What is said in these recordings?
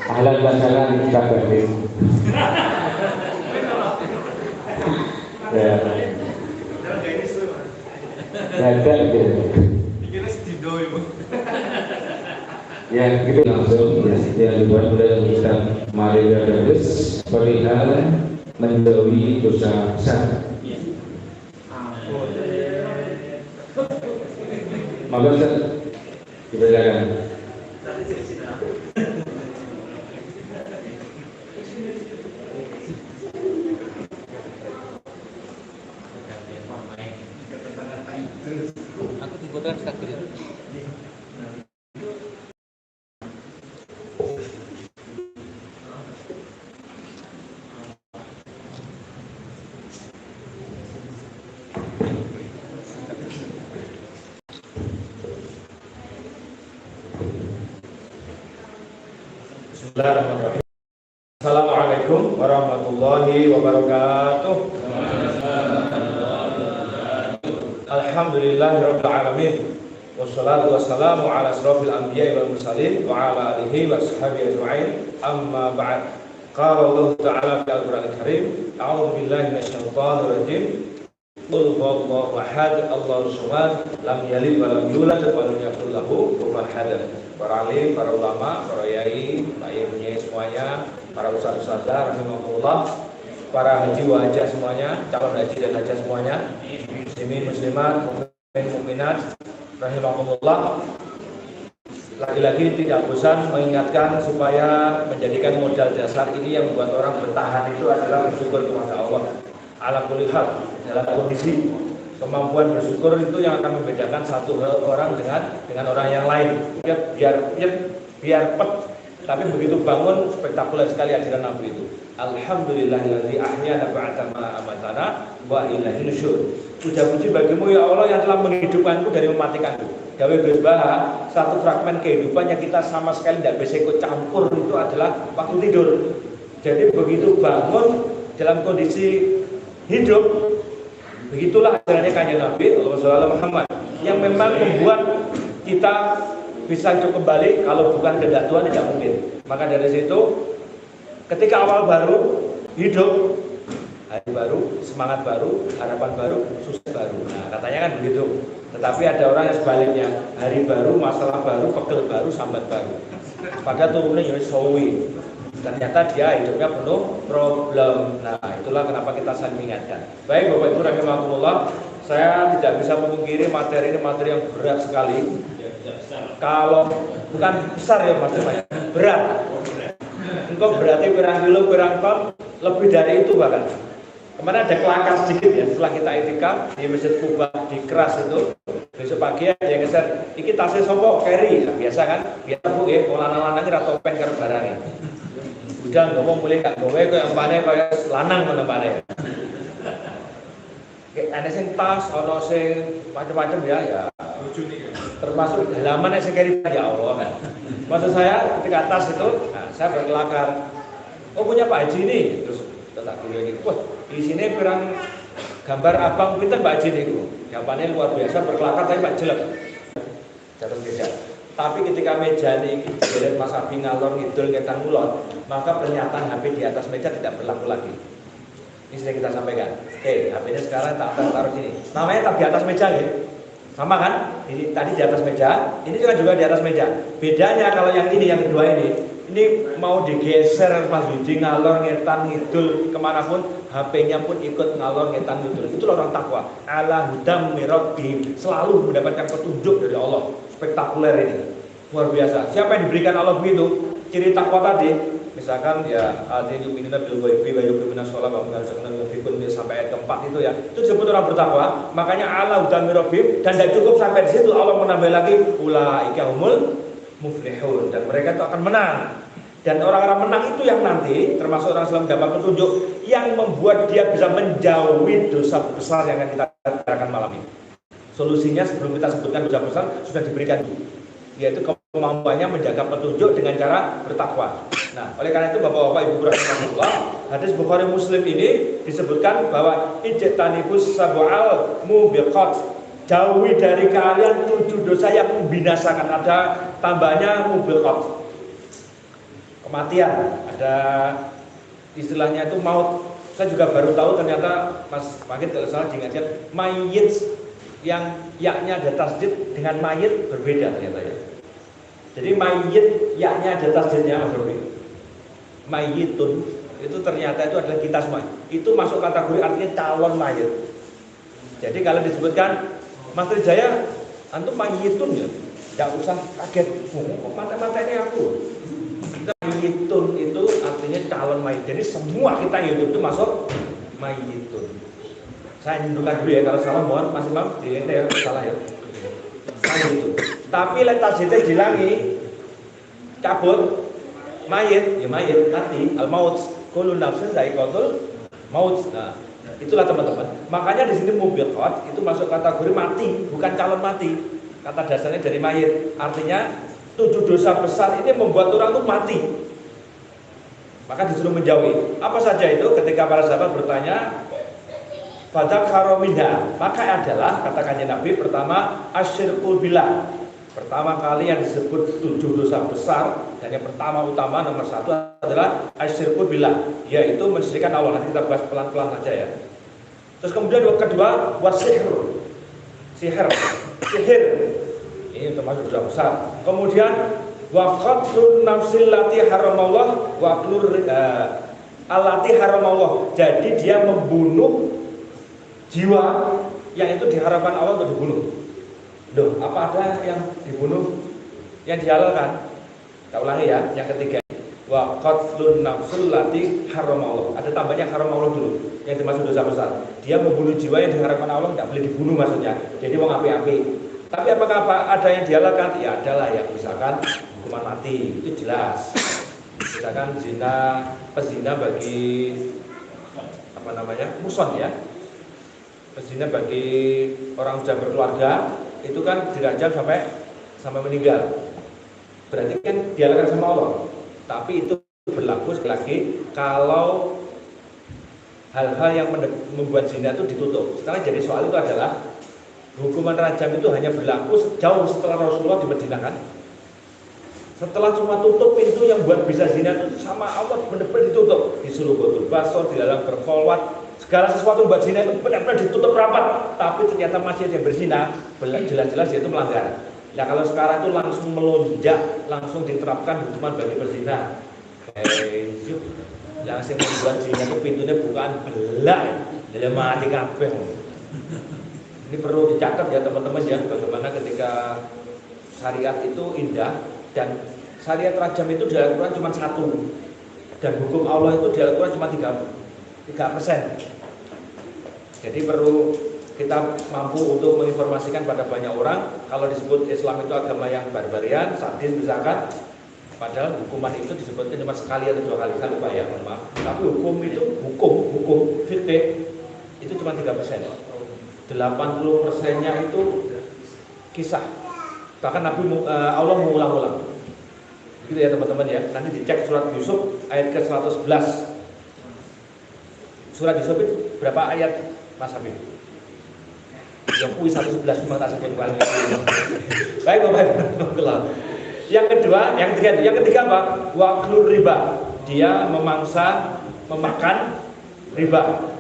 Ahlan wa sahlan kita berdiri. Ya. Ada gitu. Ya, gitu langsung ya dibuat oleh Ustaz Maria Darwis perihal menjauhi dosa besar. Maka Ustaz dipersilakan. Aku tiba-tiba sakit. Bismillahirrahmanirrahim. Assalamualaikum warahmatullahi wabarakatuh. Alhamdulillahirabbil alamin. Wassalatu wassalamu ala asrofil anbiya'i wal mursalin wa ala alihi wa sahbihi ajma'in. Amma ba'd. Qala Allah Ta'ala fi al-Qur'anil Karim, a'udzu billahi minasyaitonir rajim. Qul huwallahu ahad, Allahus samad, lam yalid wa lam yulad wa lam yakul lahu kufuwan ahad. Para alim, para ulama, para yai, ayahnya semuanya, para ustaz-ustazah rahimahullah, para haji wajah semuanya, calon haji dan hajah semuanya, muslimin muslimat, mukmin mukminat rahimahullah. Lagi-lagi tidak bosan mengingatkan supaya menjadikan modal dasar ini yang membuat orang bertahan itu adalah bersyukur kepada Allah. Ala kulli hal, dalam kondisi kemampuan bersyukur itu yang akan membedakan satu orang dengan orang yang lain. Biar pet, tapi begitu bangun spektakuler sekali ajaran Nabi itu. Alhamdulillahilladzi ahyana ba'da ma amatana wa ilaihi nusyur. Puja-puji bagimu ya Allah yang telah menghidupkanku dari mematikanku. Gawe berbah, satu fragmen kehidupan yang kita sama sekali tidak bisa ikut campur itu adalah waktu tidur. Jadi begitu bangun dalam kondisi hidup, begitulah ajarannya kanjeng Nabi Sallallahu Muhammad yang memang membuat kita bisa hidup kembali. Kalau bukan kehendak Tuhan tidak mungkin. Maka dari situ ketika awal baru hidup, hari baru, semangat baru, harapan baru, sukses baru. Nah katanya kan begitu. Tetapi ada orang yang sebaliknya, hari baru, masalah baru, pegel baru, sambat baru. Pada turunnya jadi sawi. Ternyata dia hidupnya penuh problem. Nah itulah kenapa kita saling mengingatkan. Baik Bapak Ibu rahimahullah, saya tidak bisa memungkiri materi ini materi yang berat sekali. Kalau bukan besar ya Mas, berat. Engkau berarti pirang kilo, pirang ton, lebih dari itu bahkan. Kemarin ada kelakar sedikit ya, setelah kita itikaf di Masjid Kuba di Keras itu. Besok pagi dia ngeser, iki tasnya sopo carry, nah, biasa kan? Biasa bu ya, kalau lanang-lanang kira topeng karo barangnya. Udah ngomong mulai gak gawe kok yang pane kaya lanang ngono pane. Kayak ana sing tas, ana sing macam-macam ya. Termasuk halaman yang sekali ya Allah kan. Maksud saya ketika tas itu, nah, saya berkelakar. Oh punya Pak Haji ini, terus tak dulu ini. Wah di sini pirang gambar abang pinter Pak Haji ini. Jawabannya luar biasa berkelakar tapi Pak jelek. Jatuh beda. Tapi ketika meja ini dari Mas Abi ngalor ngidul ngetan ngulon, maka pernyataan HP di atas meja tidak berlaku lagi. Ini sudah kita sampaikan. Oke, HP-nya sekarang tak taruh sini. Namanya tak di atas meja ya. Sama kan? Ini tadi di atas meja, ini juga di atas meja. Bedanya kalau yang ini, yang kedua ini mau digeser Mas Yudi ngalor ngetan ngidul kemanapun, HP-nya pun ikut ngalor ngetan ngidul. Itulah orang takwa. Ala hudam mirabbi, selalu mendapatkan petunjuk dari Allah. Spektakuler ini, luar biasa. Siapa yang diberikan Allah begitu? Ciri takwa tadi, misalkan ya adil yuminuna bil ghaibi wa yuqimuna shalah wa yuqimuna yunfiqun sampai ayat keempat itu ya. Itu disebut orang bertakwa. Makanya ala hudam mirabbi, dan tidak cukup sampai di situ, Allah menambah lagi ulaika humul muflihun, dan mereka itu akan menang. Dan orang-orang menang itu yang nanti termasuk orang Islam dapat petunjuk yang membuat dia bisa menjauhi dosa besar yang akan kita bicarakan malam ini. Solusinya sebelum kita sebutkan dosa besar sudah diberikan, yaitu kemampuannya menjaga petunjuk dengan cara bertakwa. Nah, oleh karena itu Bapak-bapak Ibu rahimahullah, hadis Bukhari Muslim ini disebutkan bahwa ijtanibus sab'al mubiqat, jauhi dari kalian 7 dosa yang membinasakan. Ada tambahnya mubiqat. kematian, ada istilahnya itu maut. Saya juga baru tahu ternyata pas pagi kalau salah diingatkan mayit yang yaknya ada tasdid dengan mayit berbeda ternyata ya. Jadi mayit yaknya ada tasdidnya berbeda. Mayitun itu ternyata itu adalah kita semua. Itu masuk kategori artinya calon mayit. Jadi kalau disebutkan Mas Trijaya antum mayitun ya, tidak usah kaget. Kok mata-mata ini aku. Mayitun itu artinya calon mayit. Jadi semua kita yang hidup itu masuk mayitun. Saya nyundukkan dulu ya, kalau salah mohon Mas Imam di ente ya, salah ya. Mayitun. Tapi letak jete dilangi cabut mayit, ya mayit mati, al maut, kullu nafsin dha'iqatul maut. Nah, itulah teman-teman. Makanya di sini mubiqat itu masuk kategori mati, bukan calon mati. Kata dasarnya dari mayit. Artinya 7 dosa besar ini membuat orang itu mati. Maka disuruh menjauhi. Apa saja itu? Ketika para sahabat bertanya, fadzakara minha, maka adalah katakannya Nabi pertama asyirku billah. Pertama kali yang disebut 7 dosa besar dan yang pertama utama nomor 1 adalah asyirku billah, yaitu mensyirikkan Allah. Nanti kita bahas pelan-pelan saja ya. Terus kemudian yang kedua wasihir, sihir. Ini termasuk dosa besar. Kemudian wa qatlun nafsil lati haramallah wa aqlur allati haramallah. Jadi dia membunuh jiwa yang itu diharapkan Allah untuk dibunuh. Loh, apa ada yang dibunuh yang dihalalkan? Kita ulangi ya, yang ketiga. Wa qatlun nafsul lati haramallah. Ada tambahnya haramallah dulu, yang termasuk dosa besar. Dia membunuh jiwa yang diharapkan Allah tidak boleh dibunuh maksudnya. Jadi wong api-api. Tapi apakah ada yang dihalalkan? Ya adalah ya, misalkan hukuman mati, itu jelas. Misalkan pezina bagi apa namanya? Muson ya. Pezina bagi orang sudah berkeluarga itu kan dirajam sampai meninggal. Berarti kan dihalalkan sama Allah. Tapi itu berlaku sekali lagi kalau hal-hal yang membuat zina itu ditutup. Sekarang jadi soal itu adalah hukuman rajam itu hanya berlaku jauh setelah Rasulullah di Madinah kan. Setelah cuma tutup pintu yang buat bisa zina itu sama Allah benar-benar ditutup. Disuruh betul basor, dilarang berkholwat, segala sesuatu buat zina itu benar-benar ditutup rapat. Tapi ternyata masih ada yang berzina, jelas-jelas dia itu melanggar. Ya kalau sekarang itu langsung melonjak, langsung diterapkan hukuman bagi berzina. Yang sing membuat zina itu pintunya bukan belak, dalam mati kabeh. Ini perlu dicatat ya teman-teman ya, bagaimana ketika syariat itu indah dan syariat rajam itu di Al-Quran cuma 1 dan hukum Allah itu di Al-Quran cuma 3%. Jadi perlu kita mampu untuk menginformasikan pada banyak orang. Kalau disebut Islam itu agama yang barbarian, sadis misalkan, padahal hukuman itu disebutnya cuma sekali atau 2 kali, saya lupa ya, maaf. Tapi hukum itu hukum fikih itu cuma 3%. 80%-nya itu kisah. Bahkan Allah mengulang-ulang. Gitu ya teman-teman ya. Nanti dicek surat Yusuf ayat ke-111. Surat Yusuf itu berapa ayat Mas Habib? Yang UI 111 memang tak sebut kembali. Baik Bapak. Yang kedua, yang ketiga apa? Waqlur riba. Dia memakan riba.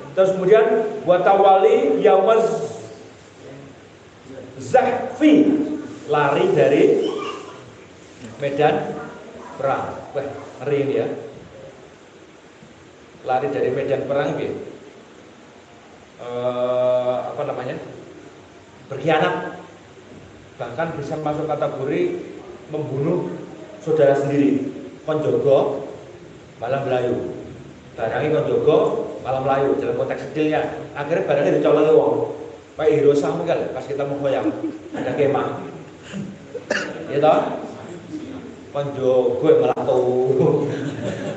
Terus kemudian watawali yaumaz zahfi, lari dari medan perang. Wah, ngeri ini ya. Lari dari medan perang gitu. Apa namanya? Berkhianat. Bahkan bisa masuk kategori membunuh saudara sendiri. Konjogo malam Melayu. Barangi konjogo malam Melayu dalam konteks detailnya. Akhirnya barangnya dicolongi wong. Pak Hiroshima kan pas kita mau koyang ada kemah. Ya toh? Konjogo melatu.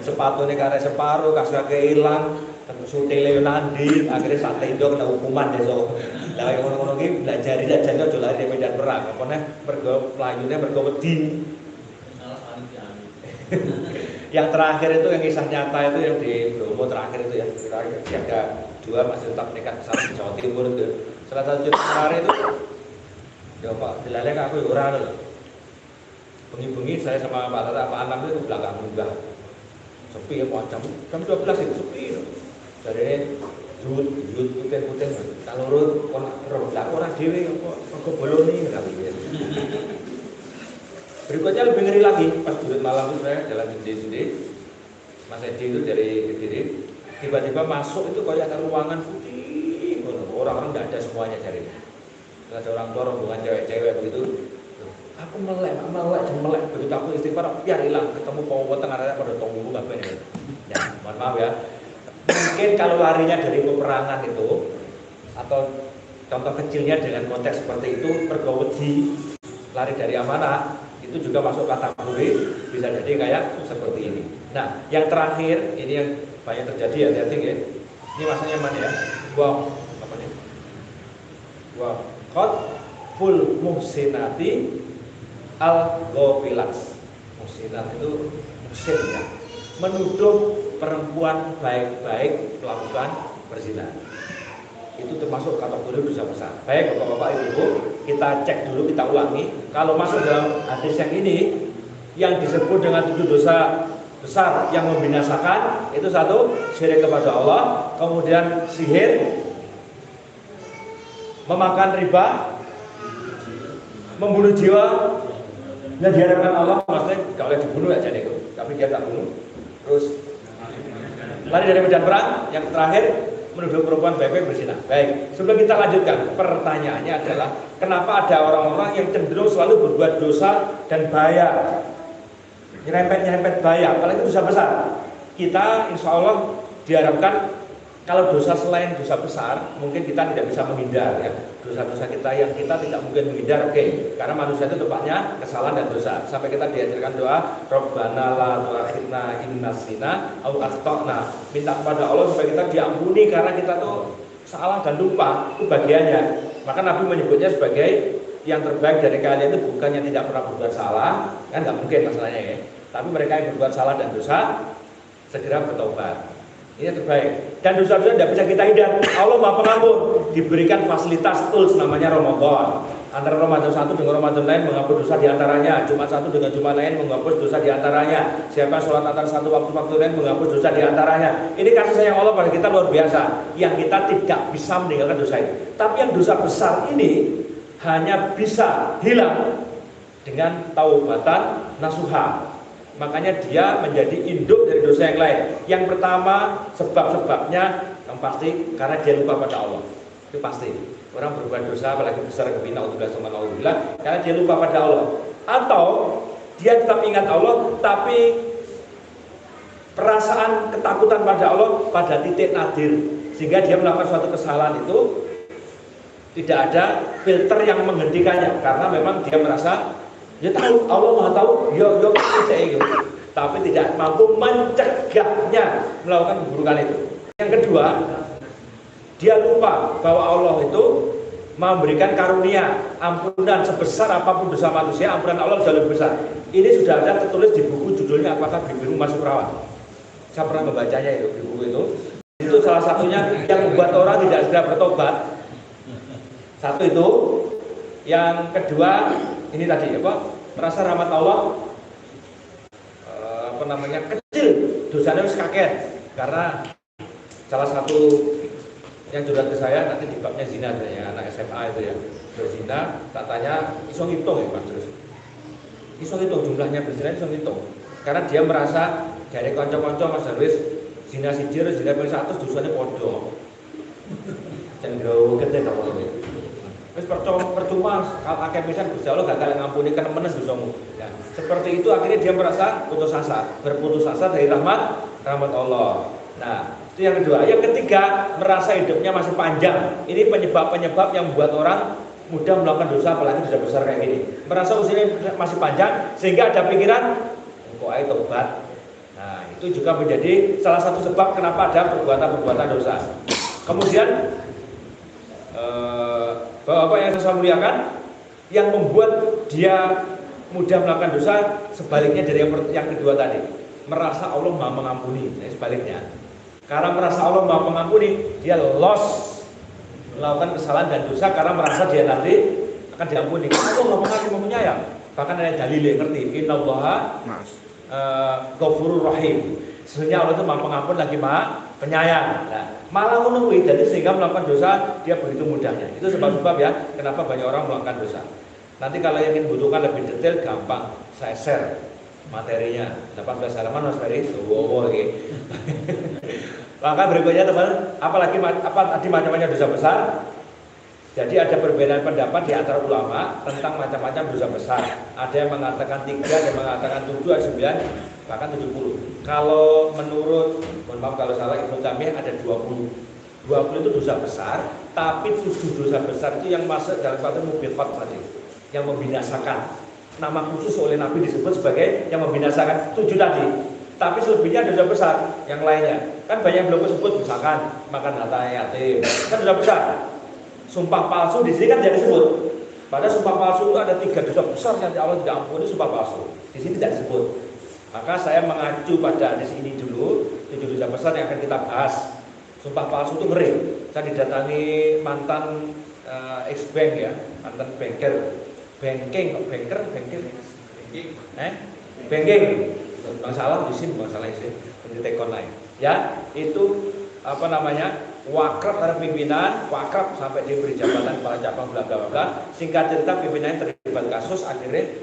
Sepatunya karek separuh, kasake ilang, sutile nandi, akhirnya sate itu kena hukuman besok. Lah yang ngono-ngono iki belajar aja aja lari dari medan perang. Apane mergo Melayune mergo wedi. Yang terakhir itu yang kisah nyata itu yang di Bromo terakhir itu ya. Ada 2 masih tetap nekat ke sana di Jawa Timur itu. Salah satu kemarin itu ya Pak, dilalek aku ora lho. bengi-bengi saya sama Pak Tata, Pak Anam itu ke belakang juga. Sepi ya, mau jam 12 itu sepi. Jadi yud putih-putih kalau urut orang dewi kok boloni gitu. Berikutnya lebih ngeri lagi, pas jurit malam itu saya jalan sendiri. Mas Edi itu dari Kediri, tiba-tiba masuk itu kayak ada ruangan putih, orang-orang tidak ada semuanya cari. Ada orang tua rombongan cewek-cewek begitu. Aku melek, begitu aku istighfar, biar hilang, ketemu pawon tengah raya pada tunggu apa ini. Ya, mohon maaf ya. Mungkin kalau larinya dari peperangan itu, atau contoh kecilnya dengan konteks seperti itu, pergawati, lari dari amanah, itu juga masuk kategori bisa jadi kayak seperti ini. Nah, yang terakhir ini yang banyak terjadi ya, hati-hati ya. Ini masanya mana ya? Apa nih? Qad full muhsinati al-ghafilat. Muhsinat itu muhsin ya. Menuduh perempuan baik-baik melakukan perzinahan. Itu termasuk kategori dosa besar. Baik Bapak-bapak Ibu, kita cek dulu, kita ulangi. Kalau masuk dalam hadis yang ini, yang disebut dengan 7 dosa besar yang membinasakan, itu satu, syirik kepada Allah, kemudian sihir, memakan riba, membunuh jiwa, yang diharapkan Allah, maksudnya gak boleh dibunuh aja nih, tapi dia tak bunuh. Terus lari dari medan perang, yang terakhir menuduh perempuan baik-baik berzina. Baik, sebelum kita lanjutkan, pertanyaannya adalah kenapa ada orang-orang yang cenderung selalu berbuat dosa dan bahaya, nyerempet bahaya, apalagi dosa besar. Kita insya Allah diharapkan kalau dosa selain dosa besar, mungkin kita tidak bisa menghindar ya. Dosa-dosa kita yang kita tidak mungkin menghindar, oke. Karena manusia itu tempatnya kesalahan dan dosa. Sampai kita diajarkan doa, Rabbana la tu'akhidna in nasina aw akhtana. Minta kepada Allah supaya kita diampuni karena kita tuh salah dan lupa, itu bagiannya. Maka Nabi menyebutnya sebagai yang terbaik dari kalian itu bukannya tidak pernah berbuat salah, kan nggak mungkin masalahnya ya. Tapi mereka yang berbuat salah dan dosa segera bertobat. Ini terbaik. Dan dosa-dosa tidak bisa kita hindar. Allah Maha Pengampun. Diberikan fasilitas tools namanya Ramadan. Antara Ramadan satu dengan Ramadan lain menghapus dosa diantaranya. Jumat satu dengan Jumat lain menghapus dosa diantaranya. Siapa sholat antara satu waktu lain menghapus dosa diantaranya. Ini kasih sayang Allah pada kita luar biasa. Yang kita tidak bisa meninggalkan dosa itu. Tapi yang dosa besar ini hanya bisa hilang dengan taubatan nasuha. Makanya dia menjadi induk dari dosa yang lain. Yang pertama, sebab-sebabnya yang pasti karena dia lupa pada Allah. Itu pasti. Orang berbuat dosa apalagi besar kebinauzubillah karena dia lupa pada Allah. Atau dia tetap ingat Allah tapi perasaan ketakutan pada Allah pada titik nadir, sehingga dia melakukan suatu kesalahan itu tidak ada filter yang menghentikannya karena memang dia merasa dia tahu, Allah Maha tahu, tapi tidak mampu mencegahnya melakukan keburukan itu. Yang kedua, dia lupa bahwa Allah itu memberikan karunia, ampunan sebesar apapun dosa manusia, ampunan Allah jauh lebih besar. Ini sudah ada tertulis di buku judulnya Apakah Bibirmu Masih Perawan. Saya pernah membacanya itu di buku itu. Itu salah satunya yang membuat orang tidak segera bertobat. Satu itu, yang kedua ini tadi apa? Merasa rahmat Allah kecil, dosanya harus kaget. Karena salah satu yang curhat ke saya nanti di babnya zina ya, anak SMA itu ya berzina, tak tanya iso ngitung ya Mas terus. Iso ngitung jumlahnya berzina iso ngitung. Karena dia merasa dari kanca-kanca Mas Darwis zina siji zina ping 100 dosanya padha. Cenderung gede ta pokoke. Wis percuma akeh pisan Gusti Allah gak kalian ngampuni kan menes dosamu. Ya, seperti itu akhirnya dia merasa berputus asa dari rahmat Allah. Nah, itu yang kedua. Yang ketiga, merasa hidupnya masih panjang. Ini penyebab-penyebab yang membuat orang mudah melakukan dosa apalagi dosa besar kayak gini. Merasa usianya masih panjang sehingga ada pikiran kok ayo tobat. Nah, itu juga menjadi salah satu sebab kenapa ada perbuatan-perbuatan dosa. Kemudian Bapak-bapak yang saya muliakan, yang membuat dia mudah melakukan dosa sebaliknya dari yang kedua tadi, merasa Allah Maha mengampuni. Sebaliknya, karena merasa Allah Maha mengampuni, dia loss melakukan kesalahan dan dosa karena merasa dia nanti akan diampuni. Allah Maha Pengasih, Maha Penyayang. Bahkan ada dalil ngerti, innallaha ghafurur rahim. Sesungguhnya Allah itu Maha Pengampun lagi Maha Penyayang. Nah, malah menunggu jadi sehingga melakukan dosa dia begitu mudahnya. Itu sebab-sebab ya kenapa banyak orang melakukan dosa. Nanti kalau yang ingin butuhkan lebih detail gampang, saya share materinya. 18 halaman Mas Ferry. Wow, oke. Maka berikutnya teman, apalagi apa tadi macam-macam dosa besar. Jadi ada perbedaan pendapat di antara ulama tentang macam-macam dosa besar. Ada yang mengatakan 3, ada yang mengatakan 7, ada 9, bahkan 70. Kalau menurut, mohon maaf kalau salah, Ibnu Taimiyah ada 20. 20 itu dosa besar, tapi 7 dosa besar itu yang masuk dalam satu mubiqat tadi, yang membinasakan. Nama khusus oleh Nabi disebut sebagai yang membinasakan 7 tadi. Tapi selebihnya dosa besar yang lainnya. Kan banyak yang belum disebut, misalkan makan harta yatim, kan dosa besar. Sumpah palsu di sini kan tidak disebut. Padahal sumpah palsu itu ada 3 dosa besar yang Allah tidak ampuni, sumpah palsu. Di sini tidak disebut. Maka saya mengacu pada di sini dulu 7 dosa besar yang akan kita bahas. Sumpah palsu itu ngeri. Saya didatangi mantan ex-bank ya, mantan banker, banking. Masalah di sini masalah isi pendidik online. Ya, itu apa namanya? Wakrab terhadap pimpinan, wakrab sampai diberi jabatan kepala cabang bla bla bla. Singkat cerita pimpinannya terlibat kasus akhirnya.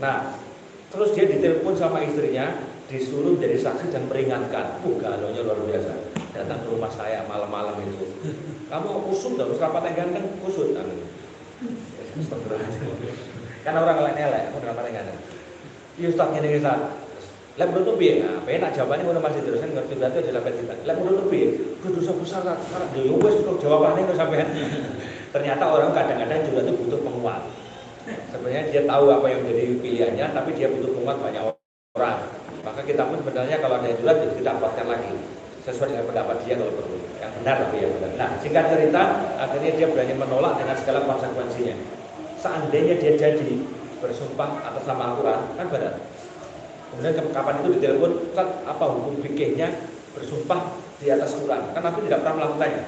Nah, terus dia ditelepon sama istrinya, disuruh jadi saksi dan meringankan. Galonya luar biasa. Datang ke rumah saya malam-malam itu. Kamu kusut dong, rapat yang ganteng kusut. Kan orang elek, aku rapat yang ganteng. Iya Ustaz, ini Ustaz. Lah menurut piye? Nah, penak jawabannya ngono masih terus kan ngerti berarti aja sampai kita. Lah menurut piye? Dosa besar kan. Ya wis kok jawabannya kok sampean. Ternyata orang kadang-kadang juga itu butuh penguat. Sebenarnya dia tahu apa yang menjadi pilihannya, tapi dia butuh penguat banyak orang. Maka kita pun sebenarnya kalau ada yang jelas kita kuatkan lagi sesuai dengan pendapat dia kalau perlu. Yang benar tapi yang benar. Nah, singkat cerita, akhirnya dia berani menolak dengan segala konsekuensinya. Seandainya dia jadi bersumpah atas nama Al-Quran, kan berat. Kemudian kapan itu ditelepon, Ustaz, apa hukum fikihnya bersumpah di atas Quran? Kan Nabi tidak pernah melakukannya.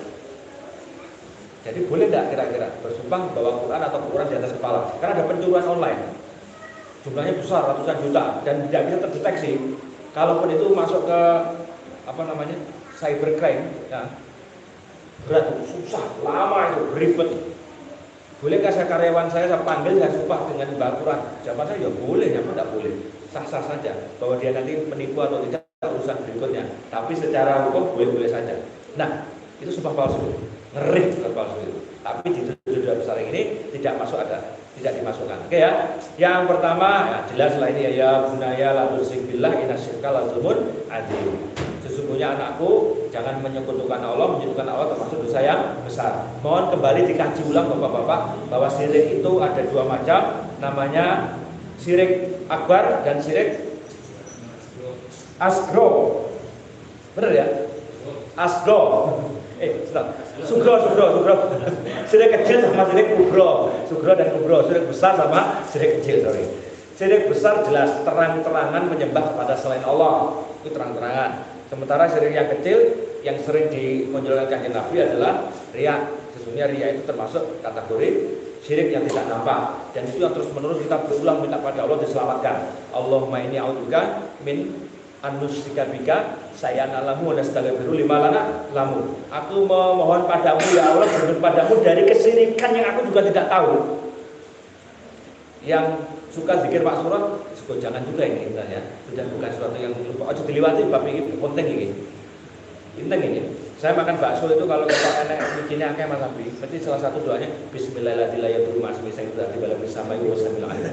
Jadi boleh tidak kira-kira bersumpah bahwa Quran atau Quran di atas kepala? Karena ada pencurian online, jumlahnya besar, ratusan juta, dan tidak bisa terdeteksi. Kalaupun itu masuk ke apa namanya cybercrime, ya, berat, susah, lama itu, ribet. Bolehkah saya karyawan saya panggil saya sumpah dengan Mbak Quran? Jawaban saya ya boleh, ya tidak boleh. Sah-sah saja bahwa dia nanti menipu atau tidak urusan berikutnya. Tapi secara hukum boleh-boleh saja. Nah, itu sumpah palsu. Ngeri sumpah palsu itu. Tapi di 7 dosa besar ini tidak masuk ada, tidak dimasukkan. Oke ya. Yang pertama ya jelas lah ini ya bunaya la tusyrik billah innasyirka la zulmun adzim. Sesungguhnya anakku jangan menyekutukan Allah termasuk dosa yang besar. Mohon kembali dikaji ulang Bapak-bapak bahwa syirik itu ada 2 macam, namanya syirik akbar dan syirik asgro. Benar ya? Asgro. Sugro. Syirik kecil sama syirik kubro. Sugro dan kubro. Syirik besar sama syirik kecil, sorry. Syirik besar jelas terang-terangan menyembah kepada selain Allah. Itu terang-terangan. Sementara syirik yang kecil yang sering dimunculkan Kanjeng Nabi adalah riya. Sesungguhnya riya itu termasuk kategori syirik yang tidak nampak, dan itu yang terus-menerus kita berulang minta pada Allah diselamatkan. Allahumma inni a'udzubika min an-nusyrika bika sayanalamu wa nastaghfiru lima lana lamu. Aku memohon padamu ya Allah, berlindung padamu dari kesirikan yang aku juga tidak tahu. Yang suka zikir Pak Surat, jangan juga ini ya. Sudah bukan sesuatu yang lupa. Ojo diliwati bab ini penting ini. Penting ini. Saya makan bakso itu kalau kita enak bikinnya akeh Mas Abi, berarti salah satu doanya Bismillahirrahmanirrahim.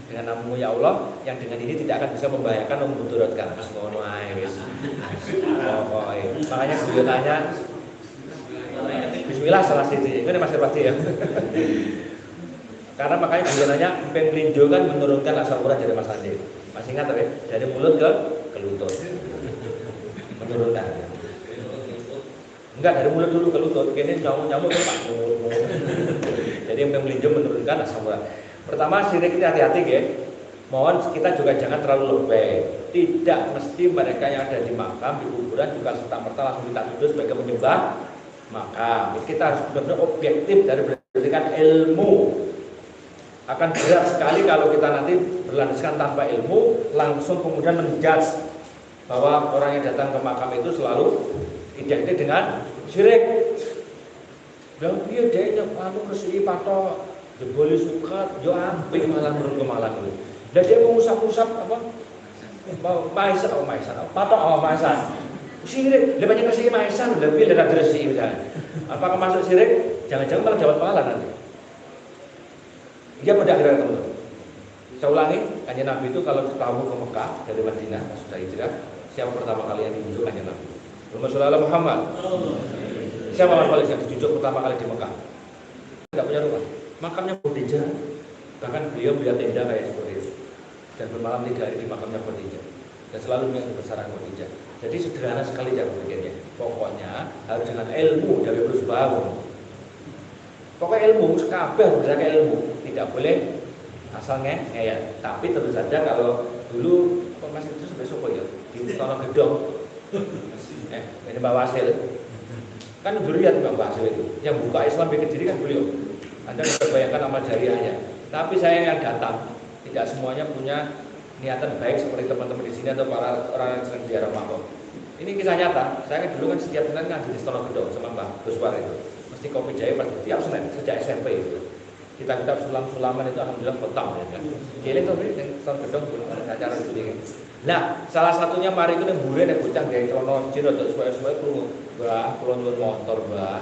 Dengan namamu ya Allah, yang dengan ini tidak akan bisa membahayakan atau memudaratkan. Ngono ae wis. Makanya guyonannya Bismillah salah siji. Ini Mas pasti ya. Karena makanya guyonannya empeng melinjo kan menurunkan asal urat dari Mas Andi. Masih ingat ya? Dari mulut ke lutut. Menurunkan. Enggak, dari mulut dulu ke lutut. Kini nyamuk ke Pak. Jadi empeng melinjo menurunkan asal urat. Pertama, syirik ini hati-hati ya. Mohon kita juga jangan terlalu lebay. Tidak mesti mereka yang ada di makam, di kuburan juga serta-merta langsung kita tuduh sebagai penyembah makam. Kita harus benar-benar objektif dari berdasarkan ilmu. Akan berat sekali kalau kita nanti berlandaskan tanpa ilmu, langsung kemudian menjudge bahwa orang yang datang ke makam itu selalu identik dengan syirik. Dan dia anu resiki patok jeboli sukat, yo apik malah menurut malah dulu. Dan dia mengusap-usap apa? Maisan, patok maisan. Syirik, dia banyak resiki maisan, lebih dari resiki misalnya. Apakah masuk syirik? Jangan-jangan malah dapat pahala nanti. Dia pada akhirnya teman-teman. Saya ulangi, Kanjeng Nabi itu kalau tamu ke Mekah dari Madinah sudah hijrah, siapa pertama kali yang ditunjuk Kanjeng Nabi? Rasulullah Muhammad. Siapa orang yang ditunjuk pertama kali di Mekah? Tidak punya rumah, makamnya Khadijah. Bahkan beliau melihat tenda kayak seperti itu dan bermalam 3 hari di makamnya Khadijah dan selalu melihat kebesaran Khadijah. Jadi sederhana sekali cara berpikirnya. Pokoknya harus dengan ilmu dari terus bangun. Pokoknya ilmu, kabeh harus berdasarkan ilmu, tidak boleh asal ngeyel. Tapi tentu saja kalau dulu Mas itu besok ya di Tanah Gedong, ini Mbak Wasil, kan durian Mbak Wasil itu, yang buka Islam bikin diri kan beliau. Anda bisa bayangkan amal jariahnya. Tapi saya yang datang, tidak semuanya punya niatan baik seperti teman-teman di sini atau para orang yang sedang ziarah makam. Ini kisah nyata. Saya kan dulu kan setiap Senin ngaji di Tanah Gedong sama Mbak Guswar itu. Mesti kopi jahe pada tiap Senin sejak SMP itu. Kitab-kitab sulam-sulaman itu alhamdulillah khotam ya kan. Kene to yang Tanah Gedong acara begini. Nah, salah satunya mari itu nang bure nek bocah gawe celana jin rada suwe-suwe krungu. Mbah, kula nyuwun motor, Mbah.